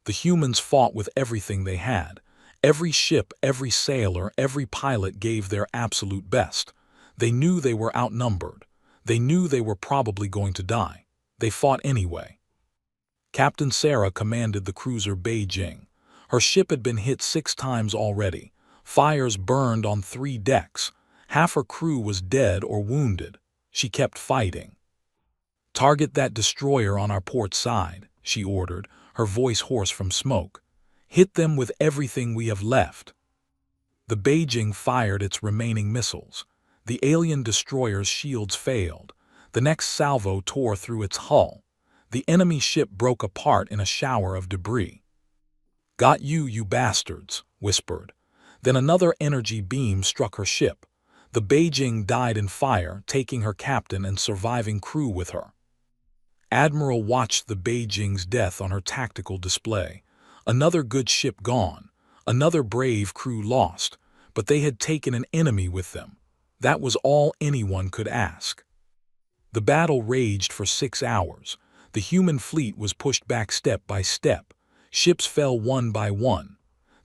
The humans fought with everything they had. Every ship, every sailor, every pilot gave their absolute best. They knew they were outnumbered. They knew they were probably going to die. They fought anyway. Captain Sarah commanded the cruiser Beijing. Her ship had been hit 6 times already. Fires burned on 3 decks. Half her crew was dead or wounded. She kept fighting. "Target that destroyer on our port side," she ordered, her voice hoarse from smoke. "Hit them with everything we have left." The Beijing fired its remaining missiles. The alien destroyer's shields failed. The next salvo tore through its hull. The enemy ship broke apart in a shower of debris. "Got you, you bastards," whispered. Then another energy beam struck her ship. The Beijing died in fire, taking her captain and surviving crew with her. Admiral watched the Beijing's death on her tactical display. Another good ship gone. Another brave crew lost. But they had taken an enemy with them. That was all anyone could ask. The battle raged for 6 hours. The human fleet was pushed back step by step. Ships fell one by one.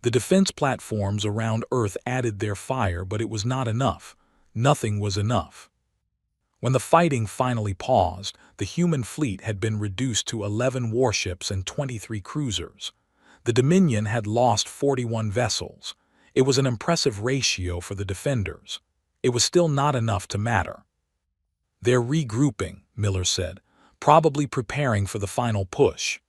The defense platforms around Earth added their fire, but it was not enough. Nothing was enough. When the fighting finally paused, the human fleet had been reduced to 11 warships and 23 cruisers. The Dominion had lost 41 vessels. It was an impressive ratio for the defenders. It was still not enough to matter. "They're regrouping," Miller said, "probably preparing for the final push."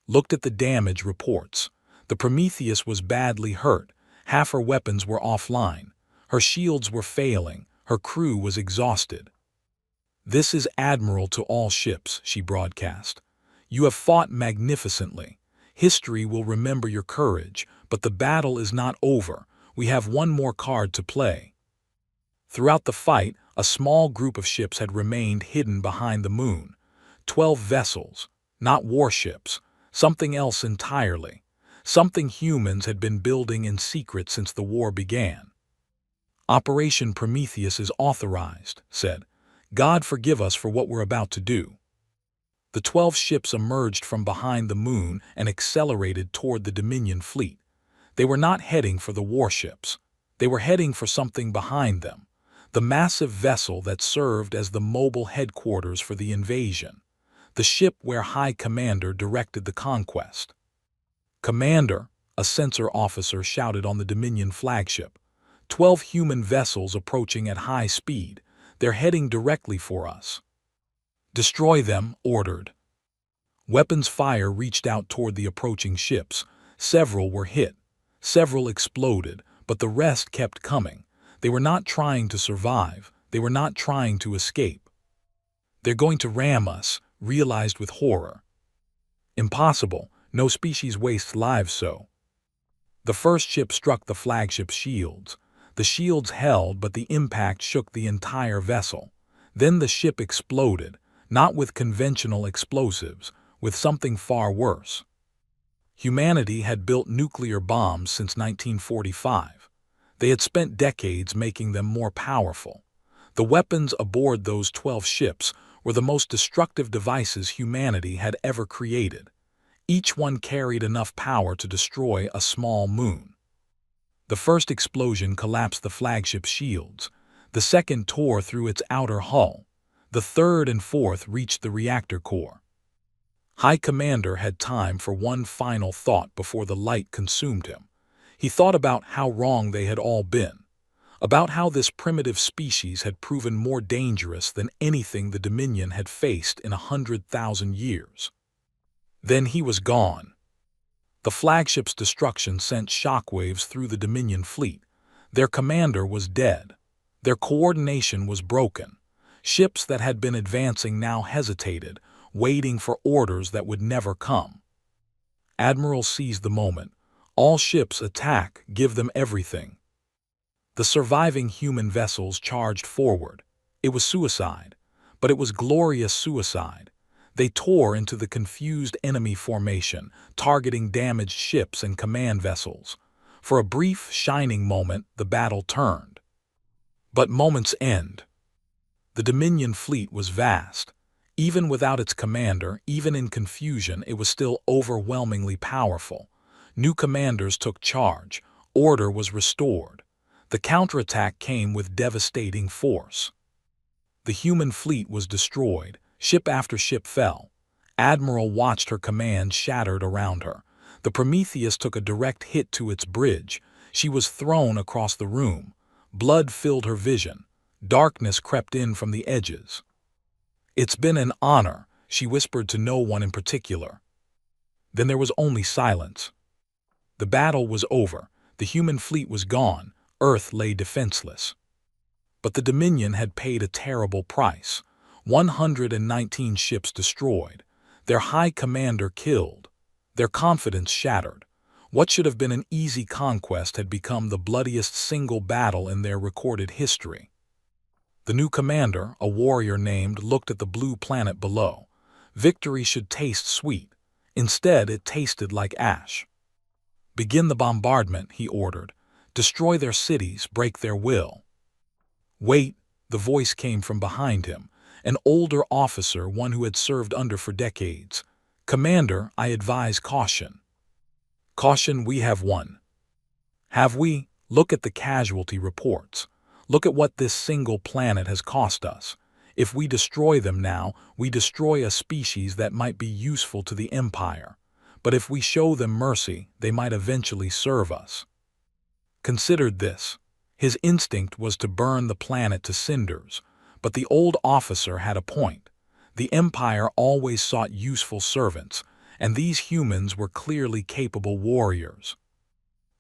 Looked at the damage reports. The Prometheus was badly hurt. Half her weapons were offline. Her shields were failing. Her crew was exhausted. "This is Admiral to all ships," she broadcast. "You have fought magnificently. History will remember your courage, but the battle is not over. We have one more card to play." Throughout the fight, a small group of ships had remained hidden behind the moon. 12 vessels, not warships. Something else entirely. Something humans had been building in secret since the war began. Operation Prometheus is authorized, said. God forgive us for what we're about to do. The 12 ships emerged from behind the moon and accelerated toward the Dominion fleet. They were not heading for the warships. They were heading for something behind them, the massive vessel that served as the mobile headquarters for the invasion, the ship where High Commander directed the conquest. Commander, a sensor officer shouted on the Dominion flagship. 12 human vessels approaching at high speed. They're heading directly for us. Destroy them, ordered. Weapons fire reached out toward the approaching ships. Several were hit. Several exploded, but the rest kept coming. They were not trying to survive. They were not trying to escape. They're going to ram us, realized with horror. Impossible. No species wastes lives so. The first ship struck the flagship's shields. The shields held, but the impact shook the entire vessel. Then the ship exploded, not with conventional explosives, with something far worse. Humanity had built nuclear bombs since 1945. They had spent decades making them more powerful. The weapons aboard those 12 ships were the most destructive devices humanity had ever created. Each one carried enough power to destroy a small moon. The first explosion collapsed the flagship's shields. The second tore through its outer hull. The third and fourth reached the reactor core. High Commander had time for one final thought before the light consumed him. He thought about how wrong they had all been, about how this primitive species had proven more dangerous than anything the Dominion had faced in 100,000 years. Then he was gone. The flagship's destruction sent shockwaves through the Dominion fleet. Their commander was dead. Their coordination was broken. Ships that had been advancing now hesitated, waiting for orders that would never come. Admiral seized the moment. All ships attack, give them everything. The surviving human vessels charged forward. It was suicide, but it was glorious suicide. They tore into the confused enemy formation, targeting damaged ships and command vessels. For a brief, shining moment, the battle turned. But moments end. The Dominion fleet was vast. Even without its commander, even in confusion, it was still overwhelmingly powerful. New commanders took charge. Order was restored. The counterattack came with devastating force. The human fleet was destroyed. Ship after ship fell. Admiral watched her command shattered around her. The Prometheus took a direct hit to its bridge. She was thrown across the room. Blood filled her vision. Darkness crept in from the edges. "It's been an honor," she whispered to no one in particular. Then there was only silence. The battle was over. The human fleet was gone. Earth lay defenseless. But the Dominion had paid a terrible price. 119 ships destroyed. Their high commander killed. Their confidence shattered. What should have been an easy conquest had become the bloodiest single battle in their recorded history. The new commander, a warrior named, looked at the blue planet below. Victory should taste sweet. Instead, it tasted like ash. "Begin the bombardment," he ordered. "Destroy their cities, break their will." "Wait," the voice came from behind him. An older officer, one who had served under for decades. "Commander, I advise caution." "Caution, we have won." "Have we? Look at the casualty reports. Look at what this single planet has cost us. If we destroy them now, we destroy a species that might be useful to the Empire. But if we show them mercy, they might eventually serve us." Considered this. His instinct was to burn the planet to cinders. But the old officer had a point. The Empire always sought useful servants, and these humans were clearly capable warriors.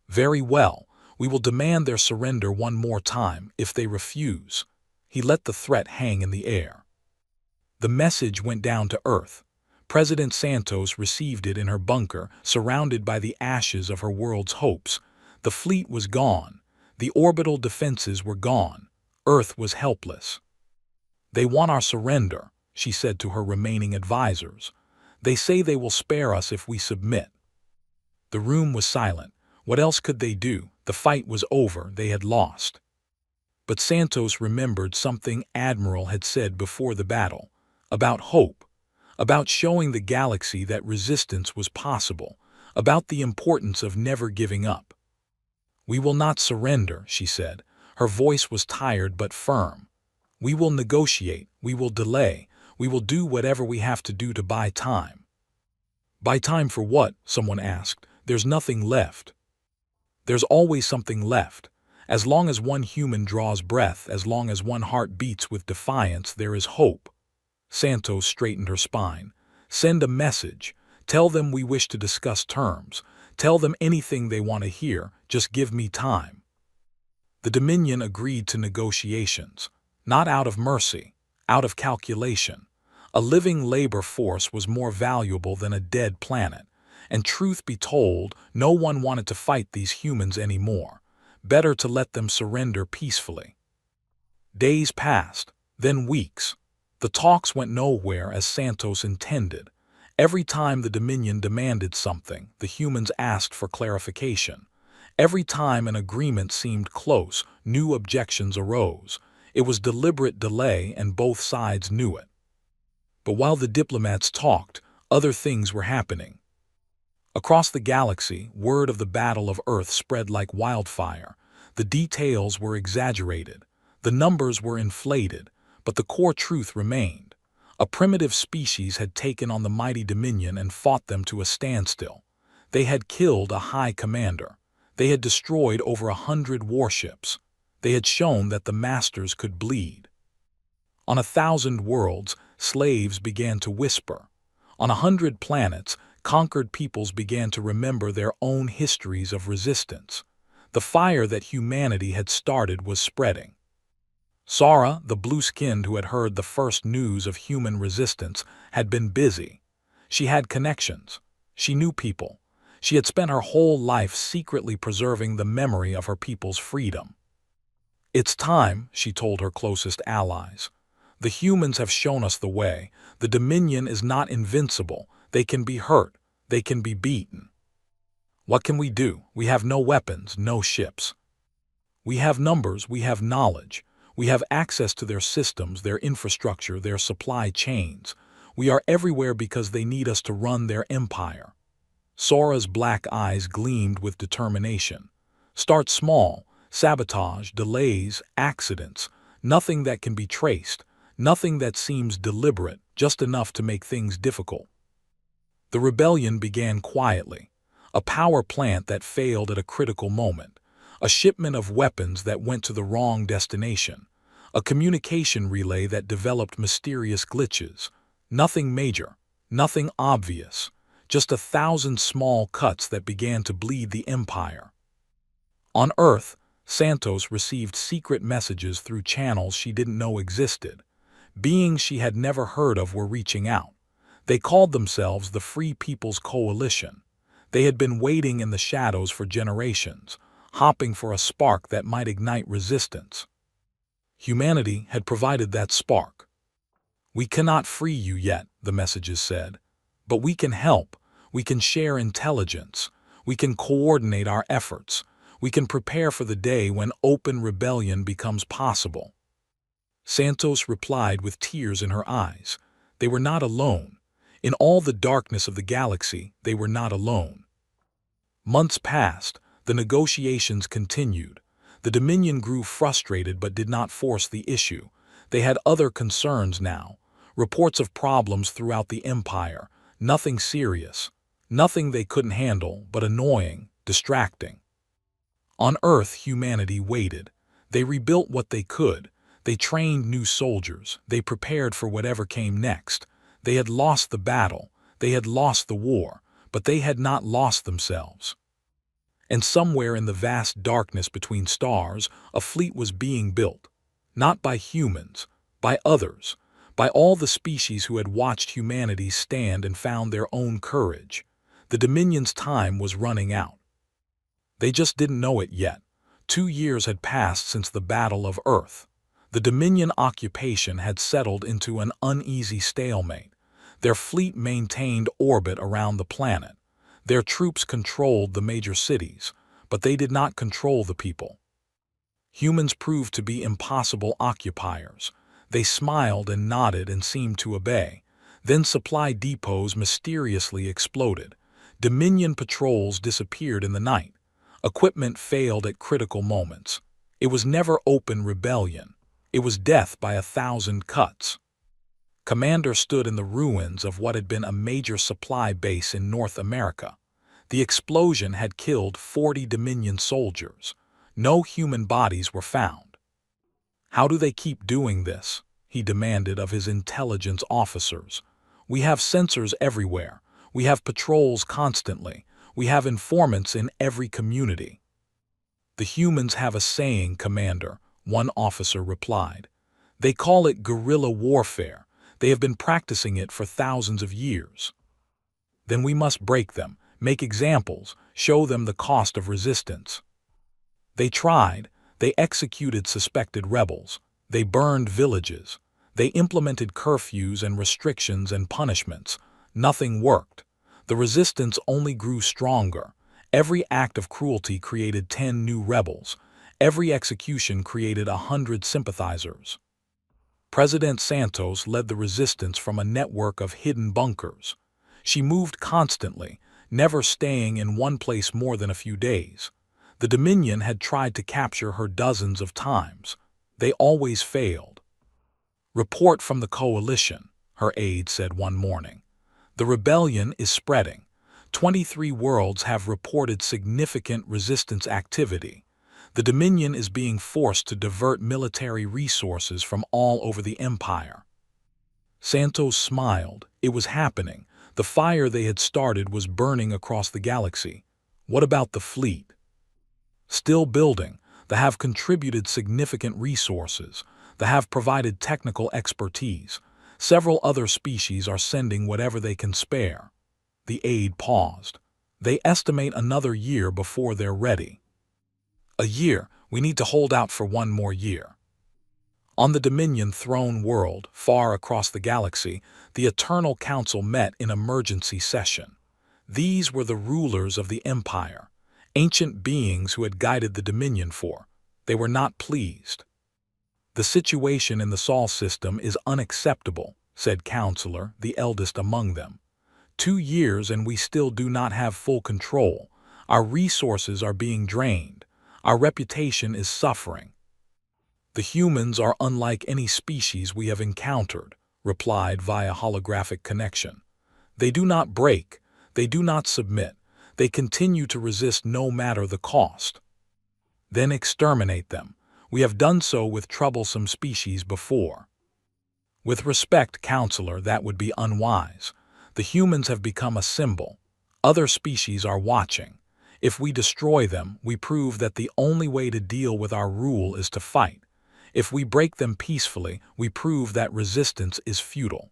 "Very well, we will demand their surrender one more time. If they refuse." He let the threat hang in the air. The message went down to Earth. President Santos received it in her bunker, surrounded by the ashes of her world's hopes. The fleet was gone. The orbital defenses were gone. Earth was helpless. "They want our surrender," she said to her remaining advisors. They say they will spare us if we submit." The room was silent. What else could they do? The fight was over. They had lost. But Santos remembered something Admiral had said before the battle, about hope, about showing the galaxy that resistance was possible, about the importance of never giving up. "We will not surrender," she said. Her voice was tired but firm. "We will negotiate, we will delay, we will do whatever we have to do to buy time." "Buy time for what?" someone asked. "There's nothing left." "There's always something left. As long as one human draws breath, as long as one heart beats with defiance, there is hope." Santos straightened her spine. "Send a message. Tell them we wish to discuss terms. Tell them anything they want to hear. Just give me time." The Dominion agreed to negotiations, not out of mercy, out of calculation. A living labor force was more valuable than a dead planet, and truth be told, no one wanted to fight these humans anymore. Better to let them surrender peacefully. Days passed, then weeks. The talks went nowhere as Santos intended. Every time the Dominion demanded something, the humans asked for clarification. Every time an agreement seemed close, new objections arose. It was deliberate delay, and both sides knew it. But while the diplomats talked, other things were happening. Across the galaxy, word of the Battle of Earth spread like wildfire. The details were exaggerated. The numbers were inflated, but the core truth remained. A primitive species had taken on the mighty Dominion and fought them to a standstill. They had killed a high commander. They had destroyed over 100 warships. They had shown that the masters could bleed. On 1,000 worlds, slaves began to whisper. On 100 planets, conquered peoples began to remember their own histories of resistance. The fire that humanity had started was spreading. Sara, the blue-skinned who had heard the first news of human resistance, had been busy. She had connections. She knew people. She had spent her whole life secretly preserving the memory of her people's freedom. "It's time," she told her closest allies. "The humans have shown us the way. The Dominion is not invincible. They can be hurt. They can be beaten. What can we do? We have no weapons, no ships. We have numbers, we have knowledge. We have access to their systems, their infrastructure, their supply chains. We are everywhere because they need us to run their empire." Sora's black eyes gleamed with determination. "Start small. Sabotage, delays, accidents. Nothing that can be traced. Nothing that seems deliberate, just enough to make things difficult." The rebellion began quietly. A power plant that failed at a critical moment. A shipment of weapons that went to the wrong destination. A communication relay that developed mysterious glitches. Nothing major. Nothing obvious. Just 1,000 small cuts that began to bleed the empire. On Earth, Santos received secret messages through channels she didn't know existed. Beings she had never heard of were reaching out. They called themselves the Free People's Coalition. They had been waiting in the shadows for generations, hopping for a spark that might ignite resistance. Humanity had provided that spark. "We cannot free you yet," the messages said. "But we can help. We can share intelligence. We can coordinate our efforts. We can prepare for the day when open rebellion becomes possible." Santos replied with tears in her eyes. They were not alone. In all the darkness of the galaxy, they were not alone. Months passed. The negotiations continued. The Dominion grew frustrated but did not force the issue. They had other concerns now. Reports of problems throughout the empire. Nothing serious. Nothing they couldn't handle, but annoying, distracting. On Earth, humanity waited. They rebuilt what they could. They trained new soldiers. They prepared for whatever came next. They had lost the battle. They had lost the war. But they had not lost themselves. And somewhere in the vast darkness between stars, a fleet was being built. Not by humans, by others, by all the species who had watched humanity stand and found their own courage. The Dominion's time was running out. They just didn't know it yet. 2 years had passed since the Battle of Earth. The Dominion occupation had settled into an uneasy stalemate. Their fleet maintained orbit around the planet. Their troops controlled the major cities, but they did not control the people. Humans proved to be impossible occupiers. They smiled and nodded and seemed to obey. Then supply depots mysteriously exploded. Dominion patrols disappeared in the night. Equipment failed at critical moments. It was never open rebellion. It was death by 1,000 cuts. Commander stood in the ruins of what had been a major supply base in North America. The explosion had killed 40 Dominion soldiers. No human bodies were found. "How do they keep doing this?" he demanded of his intelligence officers. "We have sensors everywhere. We have patrols constantly. We have informants in every community." "The humans have a saying, Commander," one officer replied. "They call it guerrilla warfare. They have been practicing it for thousands of years." "Then we must break them, make examples, show them the cost of resistance." They tried. They executed suspected rebels. They burned villages. They implemented curfews and restrictions and punishments. Nothing worked. The resistance only grew stronger. Every act of cruelty created 10 new rebels. Every execution created 100 sympathizers. President Santos led the resistance from a network of hidden bunkers. She moved constantly, never staying in one place more than a few days. The Dominion had tried to capture her dozens of times. They always failed. "Report from the coalition," her aide said one morning. "The rebellion is spreading. 23 worlds have reported significant resistance activity. The Dominion is being forced to divert military resources from all over the empire." Santos smiled. It was happening. The fire they had started was burning across the galaxy. "What about the fleet?" "Still building. They have contributed significant resources. They have provided technical expertise. Several other species are sending whatever they can spare." The aide paused. "They estimate another year before they're ready." "A year? We need to hold out for one more year." On the Dominion throne world, far across the galaxy, the Eternal Council met in emergency session. These were the rulers of the Empire, ancient beings who had guided the Dominion for. They were not pleased. "The situation in the Sol system is unacceptable," said Counselor, the eldest among them. 2 years and we still do not have full control. Our resources are being drained. Our reputation is suffering." "The humans are unlike any species we have encountered," replied via holographic connection. "They do not break. They do not submit. They continue to resist no matter the cost." "Then exterminate them. We have done so with troublesome species before." "With respect, Counselor, that would be unwise. The humans have become a symbol. Other species are watching. If we destroy them, we prove that the only way to deal with our rule is to fight. If we break them peacefully, we prove that resistance is futile."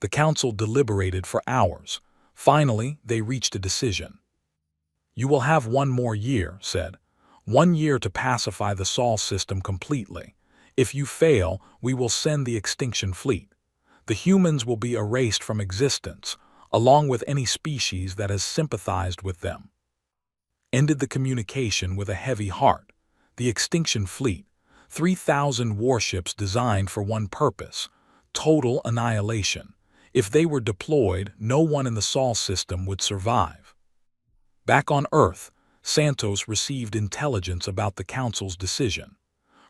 The council deliberated for hours. Finally, they reached a decision. "You will have one more year," said. "1 year to pacify the Sol system completely. If you fail, we will send the extinction fleet. The humans will be erased from existence, along with any species that has sympathized with them." Ended the communication with a heavy heart. The extinction fleet, 3,000 warships designed for one purpose: total annihilation. If they were deployed, no one in the Sol system would survive. Back on Earth, Santos received intelligence about the Council's decision.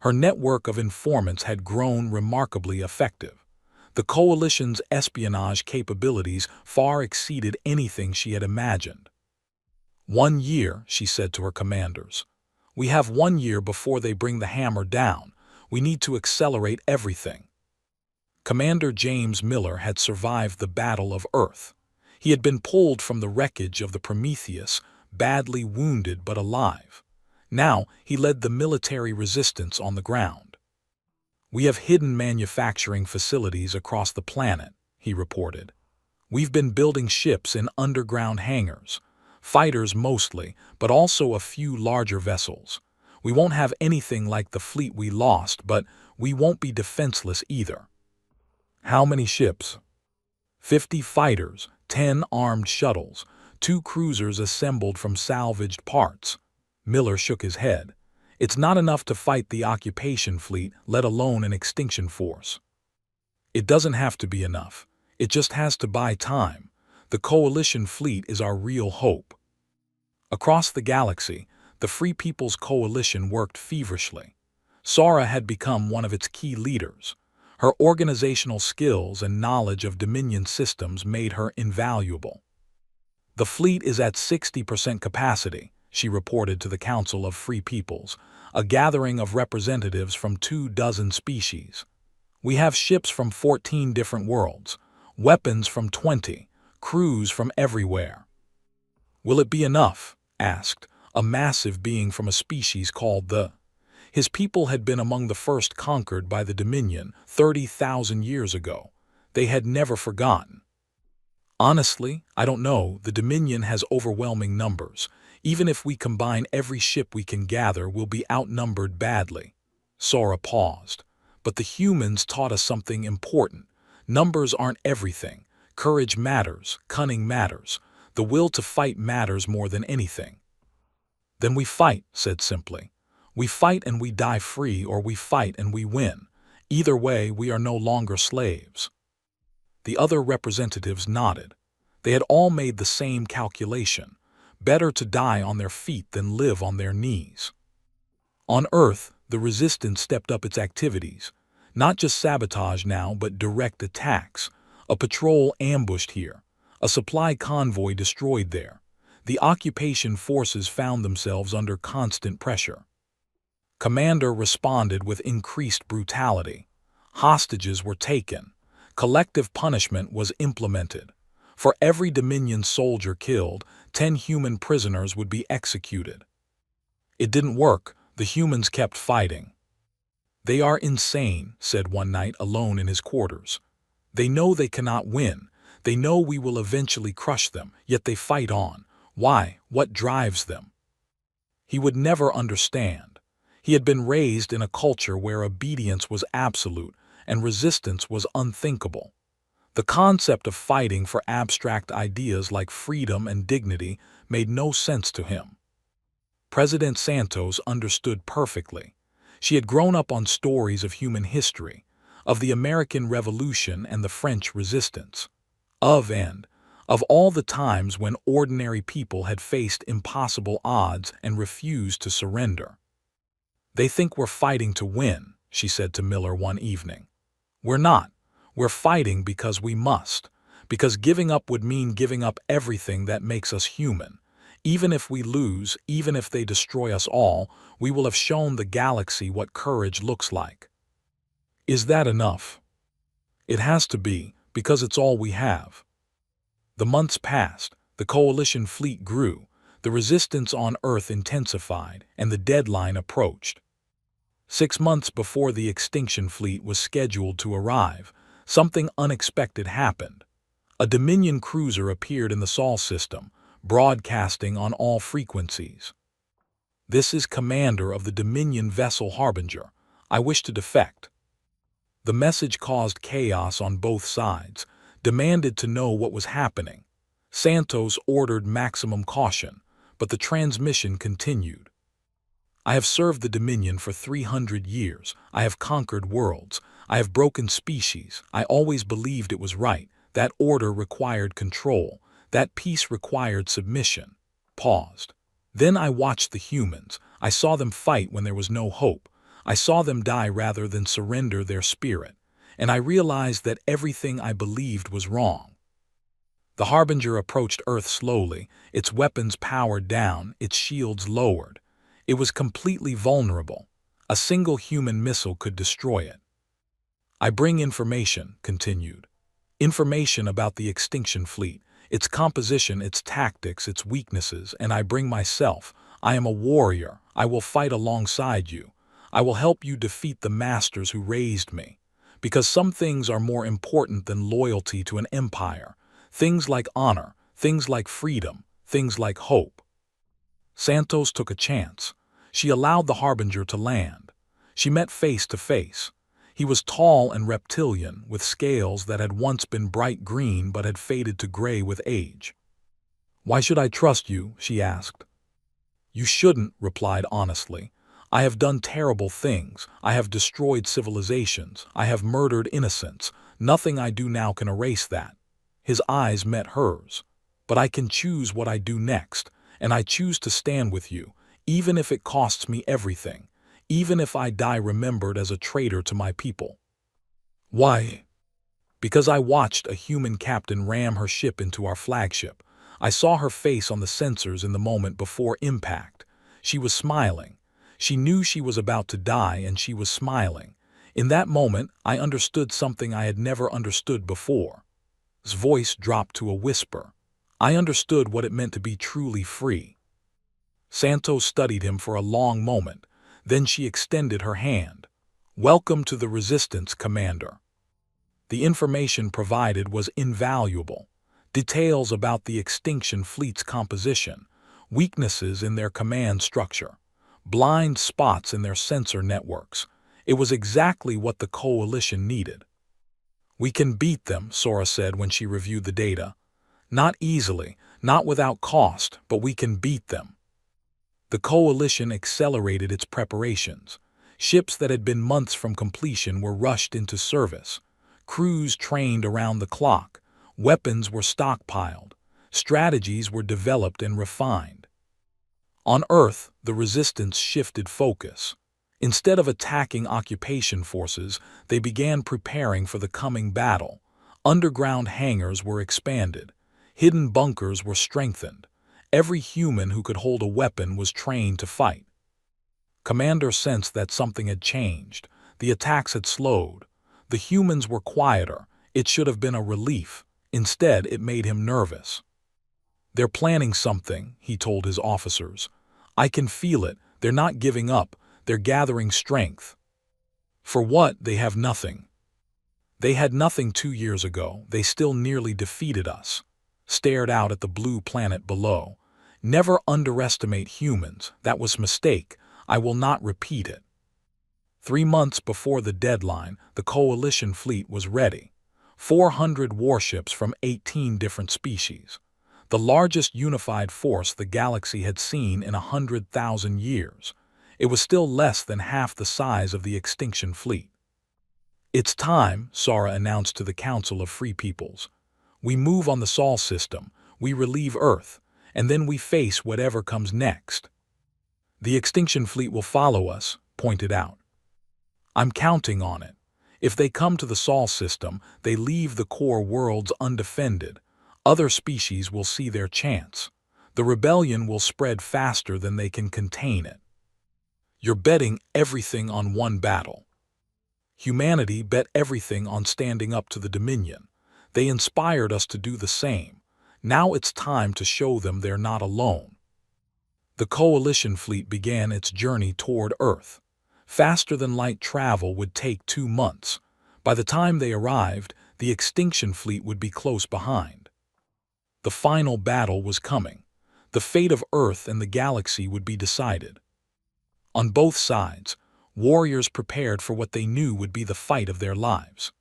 Her network of informants had grown remarkably effective. The Coalition's espionage capabilities far exceeded anything she had imagined. "1 year," she said to her commanders. "We have 1 year before they bring the hammer down. We need to accelerate everything." Commander James Miller had survived the Battle of Earth. He had been pulled from the wreckage of the Prometheus, badly wounded but alive. Now he led the military resistance on the ground. "We have hidden manufacturing facilities across the planet," he reported. "We've been building ships in underground hangars. Fighters mostly, but also a few larger vessels. We won't have anything like the fleet we lost, but we won't be defenseless either." "How many ships?" 50 fighters, 10 armed shuttles, 2 cruisers assembled from salvaged parts. Miller shook his head. It's not enough to fight the occupation fleet, let alone an extinction force. It doesn't have to be enough. It just has to buy time. The coalition fleet is our real hope. Across the galaxy, the Free People's Coalition worked feverishly. Sara had become one of its key leaders. Her organizational skills and knowledge of Dominion systems made her invaluable. The fleet is at 60% capacity, she reported to the Council of Free Peoples, a gathering of representatives from 24 species. We have ships from 14 different worlds, weapons from 20, crews from everywhere. Will it be enough? Asked a massive being from a species called the. His people had been among the first conquered by the Dominion 30,000 years ago. They had never forgotten. Honestly, I don't know. The Dominion has overwhelming numbers. Even if we combine every ship we can gather, we'll be outnumbered badly. Sara paused. But the humans taught us something important. Numbers aren't everything. Courage matters, cunning matters. The will to fight matters more than anything. Then we fight, said simply. We fight and we die free, or we fight and we win. Either way, we are no longer slaves. The other representatives nodded. They had all made the same calculation. Better to die on their feet than live on their knees. On Earth, the resistance stepped up its activities. Not just sabotage now, but direct attacks. A patrol ambushed here. A supply convoy destroyed there. The occupation forces found themselves under constant pressure. Commander responded with increased brutality. Hostages were taken. Collective punishment was implemented. For every Dominion soldier killed, 10 human prisoners would be executed. It didn't work. The humans kept fighting. They are insane, said one night alone in his quarters. They know they cannot win. They know we will eventually crush them, yet they fight on. Why? What drives them? He would never understand. He had been raised in a culture where obedience was absolute and resistance was unthinkable. The concept of fighting for abstract ideas like freedom and dignity made no sense to him. President Santos understood perfectly. She had grown up on stories of human history, of the American Revolution and the French Resistance, of all the times when ordinary people had faced impossible odds and refused to surrender. They think we're fighting to win, she said to Miller one evening. We're not. We're fighting because we must, because giving up would mean giving up everything that makes us human. Even if we lose, even if they destroy us all, we will have shown the galaxy what courage looks like. Is that enough? It has to be, because it's all we have. The months passed, the coalition fleet grew, the resistance on Earth intensified, and the deadline approached. 6 months before the extinction fleet was scheduled to arrive, something unexpected happened. A Dominion cruiser appeared in the Sol system, broadcasting on all frequencies. This is commander of the Dominion vessel Harbinger. I wish to defect. The message caused chaos on both sides, demanded to know what was happening. Santos ordered maximum caution, but the transmission continued. I have served the Dominion for 300 years. I have conquered worlds. I have broken species. I always believed it was right. That order required control. That peace required submission. Paused. Then I watched the humans. I saw them fight when there was no hope. I saw them die rather than surrender their spirit. And I realized that everything I believed was wrong. The Harbinger approached Earth slowly, its weapons powered down, its shields lowered. It was completely vulnerable. A single human missile could destroy it. I bring information, continued. Information about the extinction fleet, its composition, its tactics, its weaknesses, and I bring myself. I am a warrior. I will fight alongside you. I will help you defeat the masters who raised me. Because some things are more important than loyalty to an empire. Things like honor, things like freedom, things like hope. Santos took a chance. She allowed the Harbinger to land. She met face to face. He was tall and reptilian, with scales that had once been bright green but had faded to gray with age. "Why should I trust you?" she asked. "You shouldn't," replied honestly. "I have done terrible things. I have destroyed civilizations. I have murdered innocents. Nothing I do now can erase that." His eyes met hers. "But I can choose what I do next, and I choose to stand with you, even if it costs me everything, even if I die remembered as a traitor to my people." "Why?" "Because I watched a human captain ram her ship into our flagship. I saw her face on the sensors in the moment before impact. She was smiling. She knew she was about to die, and she was smiling. In that moment, I understood something I had never understood before." His voice dropped to a whisper. "I understood what it meant to be truly free." Santos studied him for a long moment. Then she extended her hand. "Welcome to the Resistance, Commander." The information provided was invaluable. Details about the extinction fleet's composition, weaknesses in their command structure, blind spots in their sensor networks. It was exactly what the coalition needed. "We can beat them," Sora said when she reviewed the data. "Not easily, not without cost, but we can beat them." The coalition accelerated its preparations. Ships that had been months from completion were rushed into service. Crews trained around the clock. Weapons were stockpiled. Strategies were developed and refined. On Earth, the resistance shifted focus. Instead of attacking occupation forces, they began preparing for the coming battle. Underground hangars were expanded. Hidden bunkers were strengthened. Every human who could hold a weapon was trained to fight. Commander sensed that something had changed. The attacks had slowed. The humans were quieter. It should have been a relief. Instead, it made him nervous. "They're planning something," he told his officers. "I can feel it. They're not giving up. They're gathering strength." For what? They have nothing. They had nothing 2 years ago. They still nearly defeated us. Stared out at the blue planet below. "Never underestimate humans. That was a mistake. I will not repeat it." 3 months before the deadline, the coalition fleet was ready. 400 warships from 18 different species. The largest unified force the galaxy had seen in 100,000 years. It was still less than half the size of the extinction fleet. "It's time," Sora announced to the Council of Free Peoples. "We move on the Sol system, we relieve Earth, and then we face whatever comes next." "The extinction fleet will follow us," pointed out. "I'm counting on it. If they come to the Sol system, they leave the core worlds undefended. Other species will see their chance. The rebellion will spread faster than they can contain it." "You're betting everything on one battle." Humanity bet everything on standing up to the Dominion. They inspired us to do the same. Now it's time to show them they're not alone. The coalition fleet began its journey toward Earth. Faster-than-light travel would take 2 months. By the time they arrived, the extinction fleet would be close behind. The final battle was coming. The fate of Earth and the galaxy would be decided. On both sides, warriors prepared for what they knew would be the fight of their lives.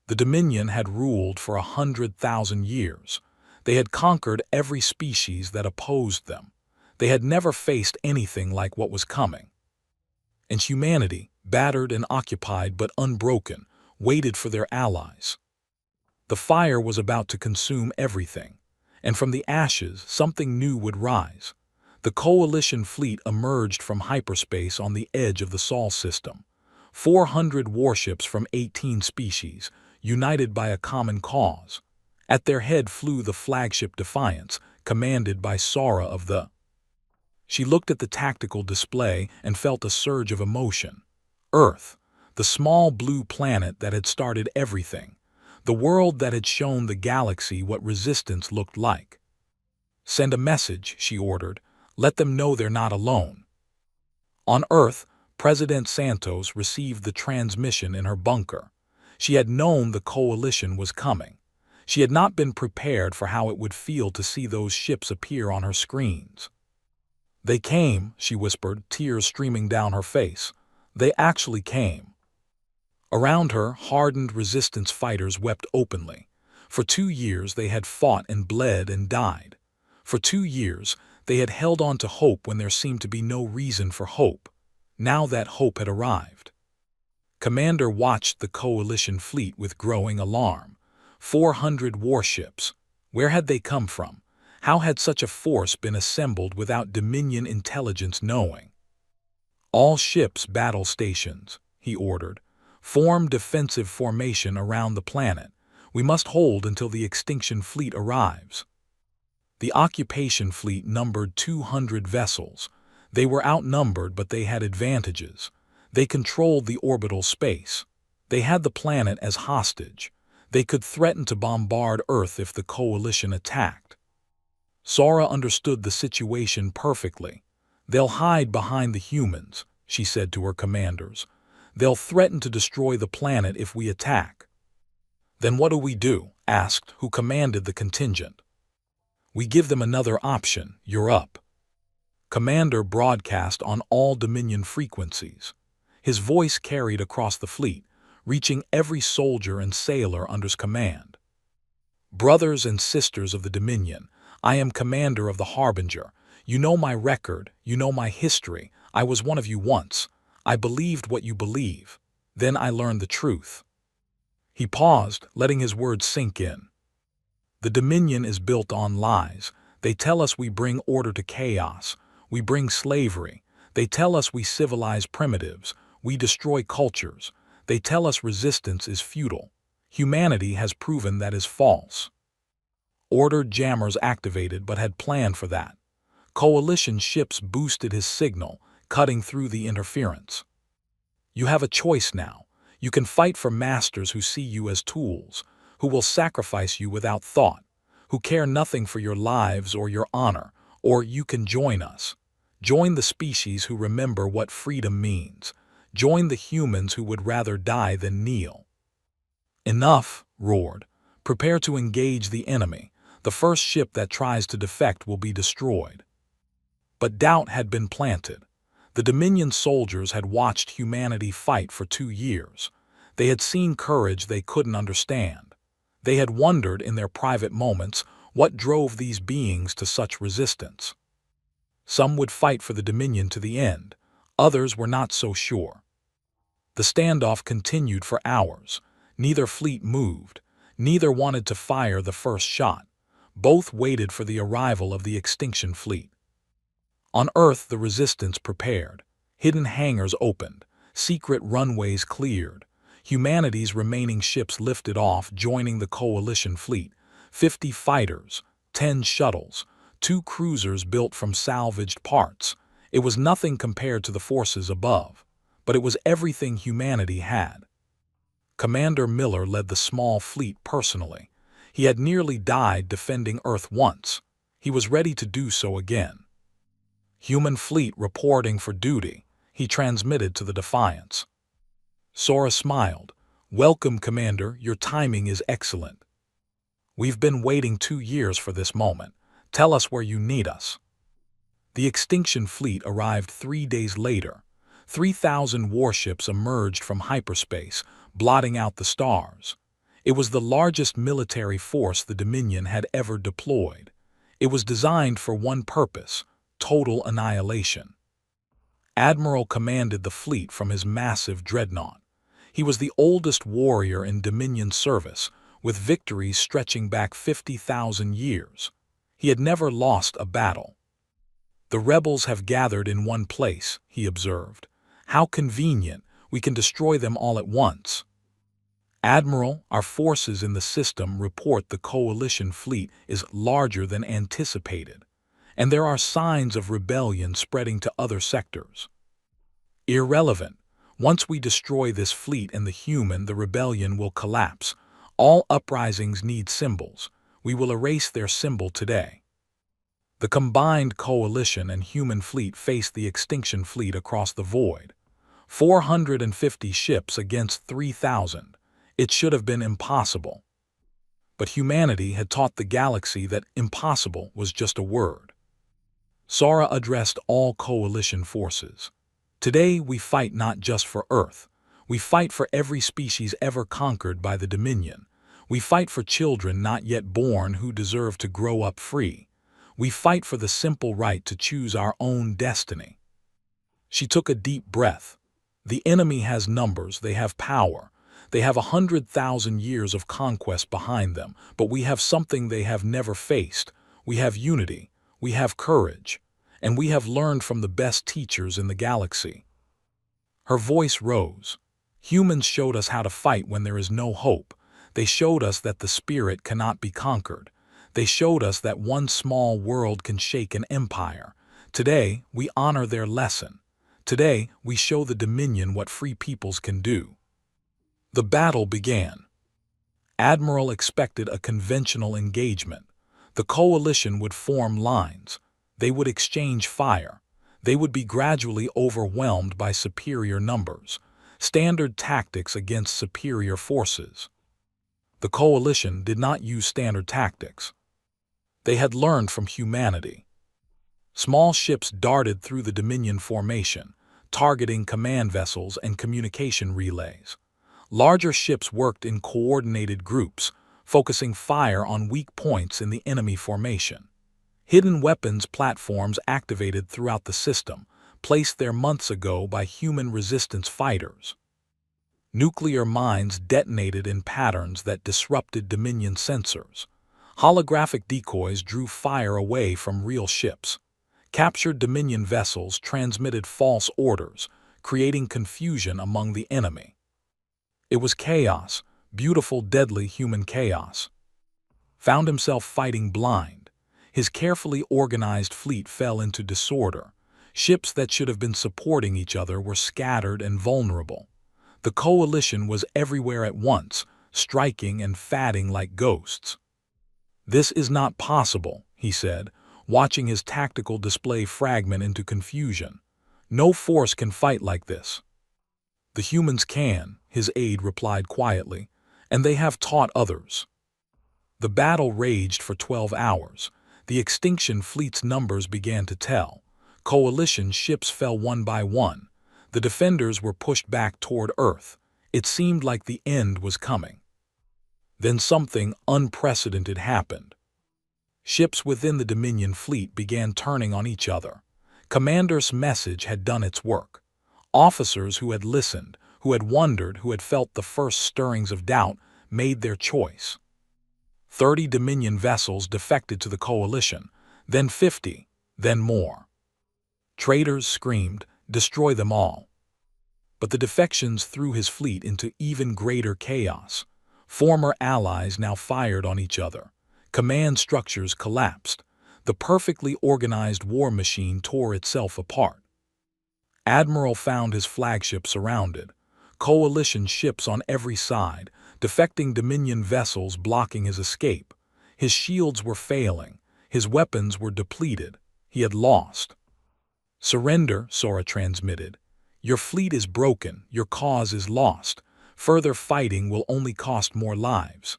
The Dominion had ruled for 100,000 years. They had conquered every species that opposed them. They had never faced anything like what was coming. And humanity, battered and occupied but unbroken, waited for their allies. The fire was about to consume everything, and from the ashes something new would rise. The coalition fleet emerged from hyperspace on the edge of the Sol system. 400 warships from 18 species, united by a common cause. At their head flew the flagship Defiance, commanded by Sora of the... She looked at the tactical display and felt a surge of emotion. Earth, the small blue planet that had started everything. The world that had shown the galaxy what resistance looked like. "Send a message," she ordered. "Let them know they're not alone." On Earth, President Santos received the transmission in her bunker. She had known the coalition was coming. She had not been prepared for how it would feel to see those ships appear on her screens. "They came," she whispered, tears streaming down her face. "They actually came." Around her, hardened resistance fighters wept openly. For 2 years they had fought and bled and died. For 2 years they had held on to hope when there seemed to be no reason for hope. Now that hope had arrived. Commander watched the coalition fleet with growing alarm. 400 warships. Where had they come from? How had such a force been assembled without Dominion intelligence knowing? All ships battle stations, he ordered. Form defensive formation around the planet. We must hold until the extinction fleet arrives. The occupation fleet numbered 200 vessels. They were outnumbered, but they had advantages. They controlled the orbital space. They had the planet as hostage. They could threaten to bombard Earth if the coalition attacked. Sora understood the situation perfectly. They'll hide behind the humans, she said to her commanders. They'll threaten to destroy the planet if we attack. Then what do we do? Asked who commanded the contingent. We give them another option. You're up. Commander broadcast on all Dominion frequencies. His voice carried across the fleet, reaching every soldier and sailor under his command. Brothers and sisters of the Dominion, I am commander of the Harbinger. You know my record, you know my history. I was one of you once. I believed what you believe. Then I learned the truth. He paused, letting his words sink in. The Dominion is built on lies. They tell us we bring order to chaos. We bring slavery. They tell us we civilize primitives. We destroy cultures. They tell us resistance is futile. Humanity has proven that is false. Ordered jammers activated but had planned for that. Coalition ships boosted his signal, cutting through the interference. You have a choice now. You can fight for masters who see you as tools, who will sacrifice you without thought, who care nothing for your lives or your honor, or you can join us. Join the species who remember what freedom means. Join the humans who would rather die than kneel. Enough, roared. Prepare to engage the enemy. The first ship that tries to defect will be destroyed. But doubt had been planted. The Dominion soldiers had watched humanity fight for 2 years. They had seen courage they couldn't understand. They had wondered in their private moments what drove these beings to such resistance. Some would fight for the Dominion to the end. Others were not so sure. The standoff continued for hours. Neither fleet moved. Neither wanted to fire the first shot. Both waited for the arrival of the extinction fleet. On Earth, the resistance prepared. Hidden hangars opened. Secret runways cleared. Humanity's remaining ships lifted off, joining the coalition fleet. 50 fighters, 10 shuttles, 2 cruisers built from salvaged parts. It was nothing compared to the forces above, but it was everything humanity had. Commander Miller led the small fleet personally. He had nearly died defending Earth once. He was ready to do so again. Human fleet reporting for duty, he transmitted to the Defiance. Sora smiled. Welcome, Commander. Your timing is excellent. We've been waiting 2 years for this moment. Tell us where you need us. The extinction fleet arrived 3 days later. 3,000 warships emerged from hyperspace, blotting out the stars. It was the largest military force the Dominion had ever deployed. It was designed for one purpose: total annihilation. Admiral commanded the fleet from his massive dreadnought. He was the oldest warrior in Dominion service, with victories stretching back 50,000 years. He had never lost a battle. The rebels have gathered in one place, he observed. How convenient, we can destroy them all at once. Admiral, our forces in the system report the coalition fleet is larger than anticipated, and there are signs of rebellion spreading to other sectors. Irrelevant. Once we destroy this fleet and the human, the rebellion will collapse. All uprisings need symbols. We will erase their symbol today. The combined coalition and human fleet faced the extinction fleet across the void. 450 ships against 3,000. It should have been impossible. But humanity had taught the galaxy that impossible was just a word. Sora addressed all coalition forces. Today we fight not just for Earth. We fight for every species ever conquered by the Dominion. We fight for children not yet born who deserve to grow up free. We fight for the simple right to choose our own destiny." She took a deep breath. The enemy has numbers, they have power. They have 100,000 years of conquest behind them, but we have something they have never faced. We have unity, we have courage, and we have learned from the best teachers in the galaxy. Her voice rose. Humans showed us how to fight when there is no hope. They showed us that the spirit cannot be conquered. They showed us that one small world can shake an empire. Today, we honor their lesson. Today, we show the Dominion what free peoples can do. The battle began. Admiral expected a conventional engagement. The coalition would form lines. They would exchange fire. They would be gradually overwhelmed by superior numbers. Standard tactics against superior forces. The coalition did not use standard tactics. They had learned from humanity. Small ships darted through the Dominion formation, targeting command vessels and communication relays. Larger ships worked in coordinated groups, focusing fire on weak points in the enemy formation. Hidden weapons platforms activated throughout the system, placed there months ago by human resistance fighters. Nuclear mines detonated in patterns that disrupted Dominion sensors. Holographic decoys drew fire away from real ships. Captured Dominion vessels transmitted false orders, creating confusion among the enemy. It was chaos, beautiful, deadly human chaos. Found himself fighting blind. His carefully organized fleet fell into disorder. Ships that should have been supporting each other were scattered and vulnerable. The coalition was everywhere at once, striking and fatting like ghosts. "This is not possible," he said, watching his tactical display fragment into confusion. "No force can fight like this." "The humans can," his aide replied quietly, "and they have taught others." The battle raged for 12 hours. The extinction fleet's numbers began to tell. Coalition ships fell one by one. The defenders were pushed back toward Earth. It seemed like the end was coming. Then something unprecedented happened. Ships within the Dominion fleet began turning on each other. Commander's message had done its work. Officers who had listened, who had wondered, who had felt the first stirrings of doubt, made their choice. 30 Dominion vessels defected to the coalition, then 50, then more. Traitors screamed, "Destroy them all." But the defections threw his fleet into even greater chaos. Former allies now fired on each other. Command structures collapsed. The perfectly organized war machine tore itself apart. Admiral found his flagship surrounded. Coalition ships on every side, defecting Dominion vessels blocking his escape. His shields were failing. His weapons were depleted. He had lost. "Surrender," Sora transmitted. "Your fleet is broken. Your cause is lost. Further fighting will only cost more lives."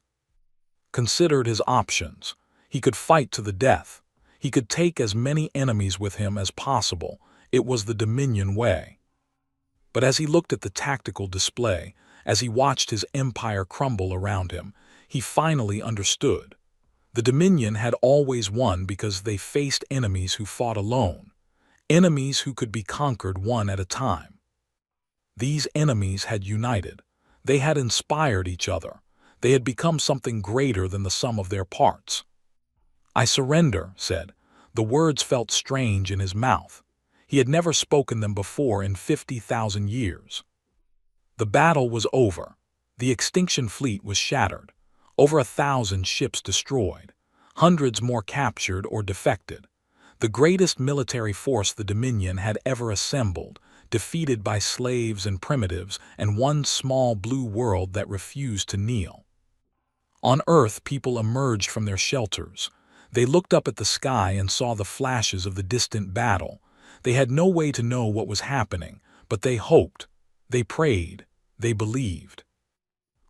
Considered his options. He could fight to the death. He could take as many enemies with him as possible. It was the Dominion way. But as he looked at the tactical display, as he watched his empire crumble around him, he finally understood. The Dominion had always won because they faced enemies who fought alone. Enemies who could be conquered one at a time. These enemies had united. They had inspired each other. They had become something greater than the sum of their parts. "I surrender," said. The words felt strange in his mouth. He had never spoken them before in 50,000 years. The battle was over. The extinction fleet was shattered. Over 1,000 ships destroyed. Hundreds more captured or defected. The greatest military force the Dominion had ever assembled, defeated by slaves and primitives and one small blue world that refused to kneel. On Earth, people emerged from their shelters. They looked up at the sky and saw the flashes of the distant battle. They had no way to know what was happening, but they hoped, they prayed, they believed.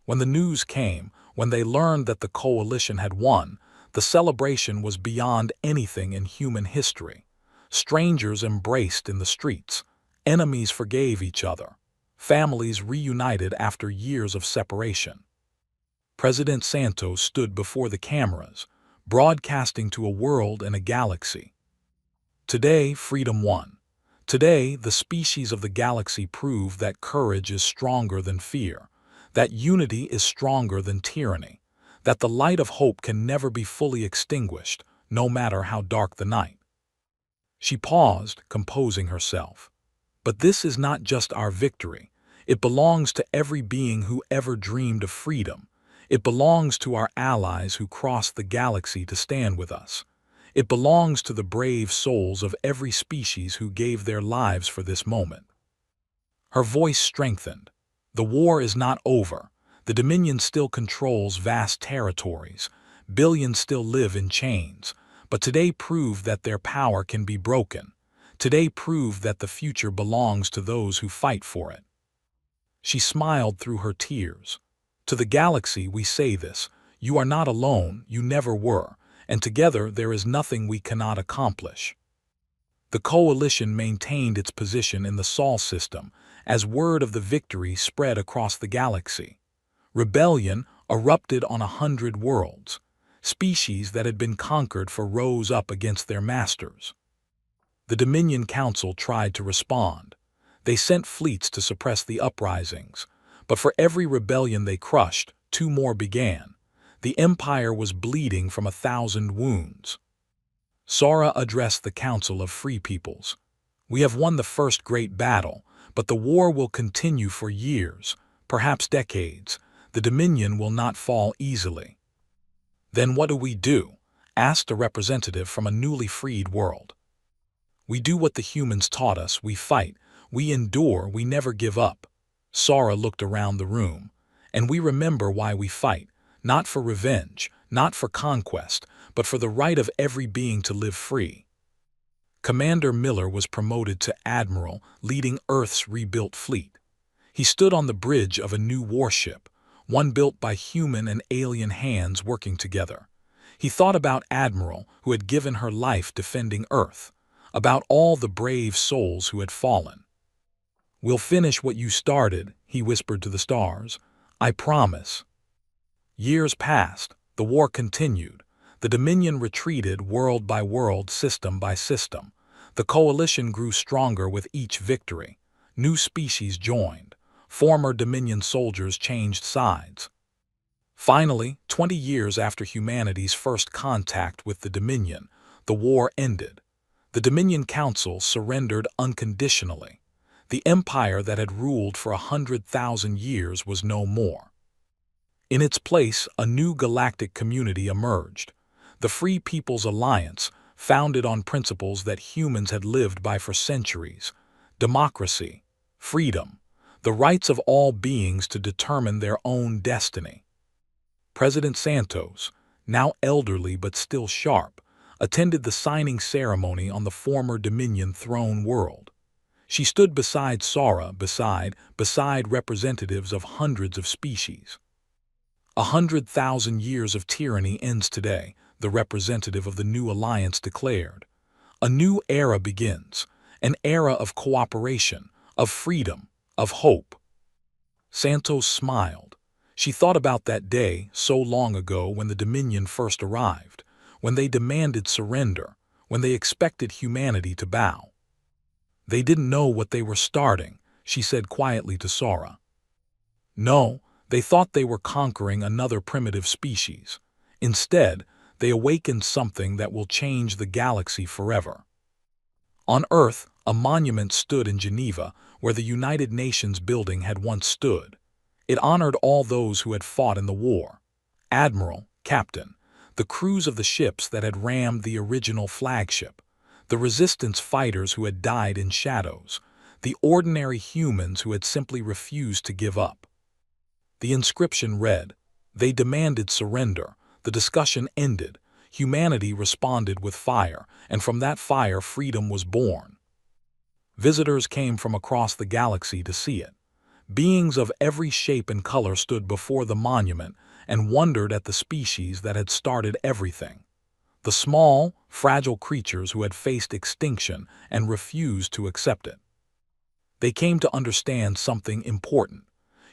When the news came, when they learned that the coalition had won, the celebration was beyond anything in human history. Strangers embraced in the streets. Enemies forgave each other. families reunited after years of separation. President Santos stood before the cameras, broadcasting to a world and a galaxy. Today, freedom won. Today, the species of the galaxy prove that courage is stronger than fear, that unity is stronger than tyranny, that the light of hope can never be fully extinguished, no matter how dark the night. She paused, composing herself. But this is not just our victory. It belongs to every being who ever dreamed of freedom. It belongs to our allies who crossed the galaxy to stand with us. It belongs to the brave souls of every species who gave their lives for this moment. Her voice strengthened. The war is not over. The Dominion still controls vast territories. Billions still live in chains. But today proved that their power can be broken. Today proved that the future belongs to those who fight for it. She smiled through her tears. To the galaxy we say this: you are not alone, you never were, and together there is nothing we cannot accomplish. The coalition maintained its position in the Sol system as word of the victory spread across the galaxy. Rebellion erupted on 100 worlds. Species that had been conquered rose up against their masters. The Dominion Council tried to respond. They sent fleets to suppress the uprisings, but for every rebellion they crushed, 2 more began. The Empire was bleeding from 1,000 wounds. Sora addressed the Council of Free Peoples. We have won the first great battle, but the war will continue for years, perhaps decades. The Dominion will not fall easily. Then what do? Asked a representative from a newly freed world. We do what the humans taught us. We fight. We endure. We never give up. Sora looked around the room. And we remember why we fight. Not for revenge, not for conquest, but for the right of every being to live free. Commander Miller was promoted to Admiral, leading Earth's rebuilt fleet. He stood on the bridge of a new warship, one built by human and alien hands working together. He thought about Admiral, who had given her life defending Earth, about all the brave souls who had fallen. We'll finish what you started, he whispered to the stars. I promise. Years passed. The war continued. The Dominion retreated world by world, system by system. The coalition grew stronger with each victory. New species joined. Former Dominion soldiers changed sides. Finally, 20 years after humanity's first contact with the Dominion, the war ended. The Dominion Council surrendered unconditionally. The empire that had ruled for 100,000 years was no more. In its place, a new galactic community emerged. The Free People's Alliance, founded on principles that humans had lived by for centuries: democracy, freedom, the rights of all beings to determine their own destiny. President Santos, now elderly but still sharp, attended the signing ceremony on the former Dominion throne world. She stood beside Sora, beside representatives of hundreds of species. 100,000 years of tyranny ends today, the representative of the new alliance declared. A new era begins, an era of cooperation, of freedom, of hope. Santos smiled. She thought about that day so long ago when the Dominion first arrived, when they demanded surrender, when they expected humanity to bow. They didn't know what they were starting, she said quietly to Sora. No, they thought they were conquering another primitive species. Instead, they awakened something that will change the galaxy forever. On Earth, a monument stood in Geneva, where the United Nations building had once stood. It honored all those who had fought in the war: Admiral, Captain, the crews of the ships that had rammed the original flagship, the resistance fighters who had died in shadows, the ordinary humans who had simply refused to give up. The inscription read, "They demanded surrender." The discussion ended. Humanity responded with fire, and from that fire freedom was born. Visitors came from across the galaxy to see it. Beings of every shape and color stood before the monument and wondered at the species that had started everything. The small, fragile creatures who had faced extinction and refused to accept it. They came to understand something important.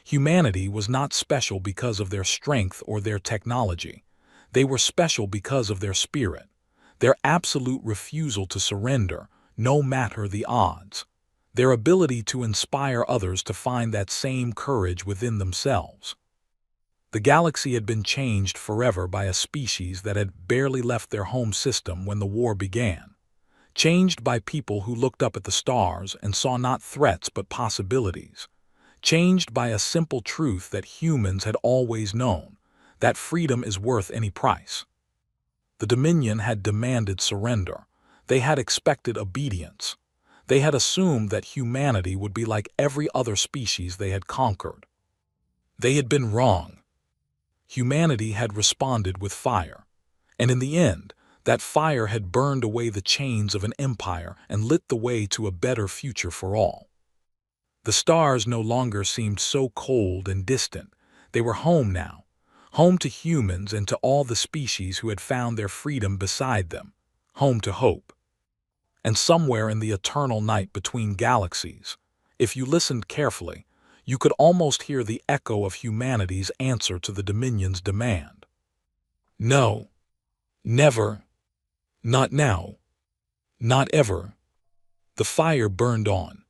Humanity was not special because of their strength or their technology. They were special because of their spirit, their absolute refusal to surrender, no matter the odds, their ability to inspire others to find that same courage within themselves. The galaxy had been changed forever by a species that had barely left their home system when the war began. Changed by people who looked up at the stars and saw not threats but possibilities. Changed by a simple truth that humans had always known, that freedom is worth any price. The Dominion had demanded surrender. They had expected obedience. They had assumed that humanity would be like every other species they had conquered. They had been wrong. Humanity had responded with fire. And in the end, that fire had burned away the chains of an empire and lit the way to a better future for all. The stars no longer seemed so cold and distant. They were home now, home to humans and to all the species who had found their freedom beside them, home to hope. And somewhere in the eternal night between galaxies, if you listened carefully, you could almost hear the echo of humanity's answer to the Dominion's demand. No, never, not now, not ever. The fire burned on,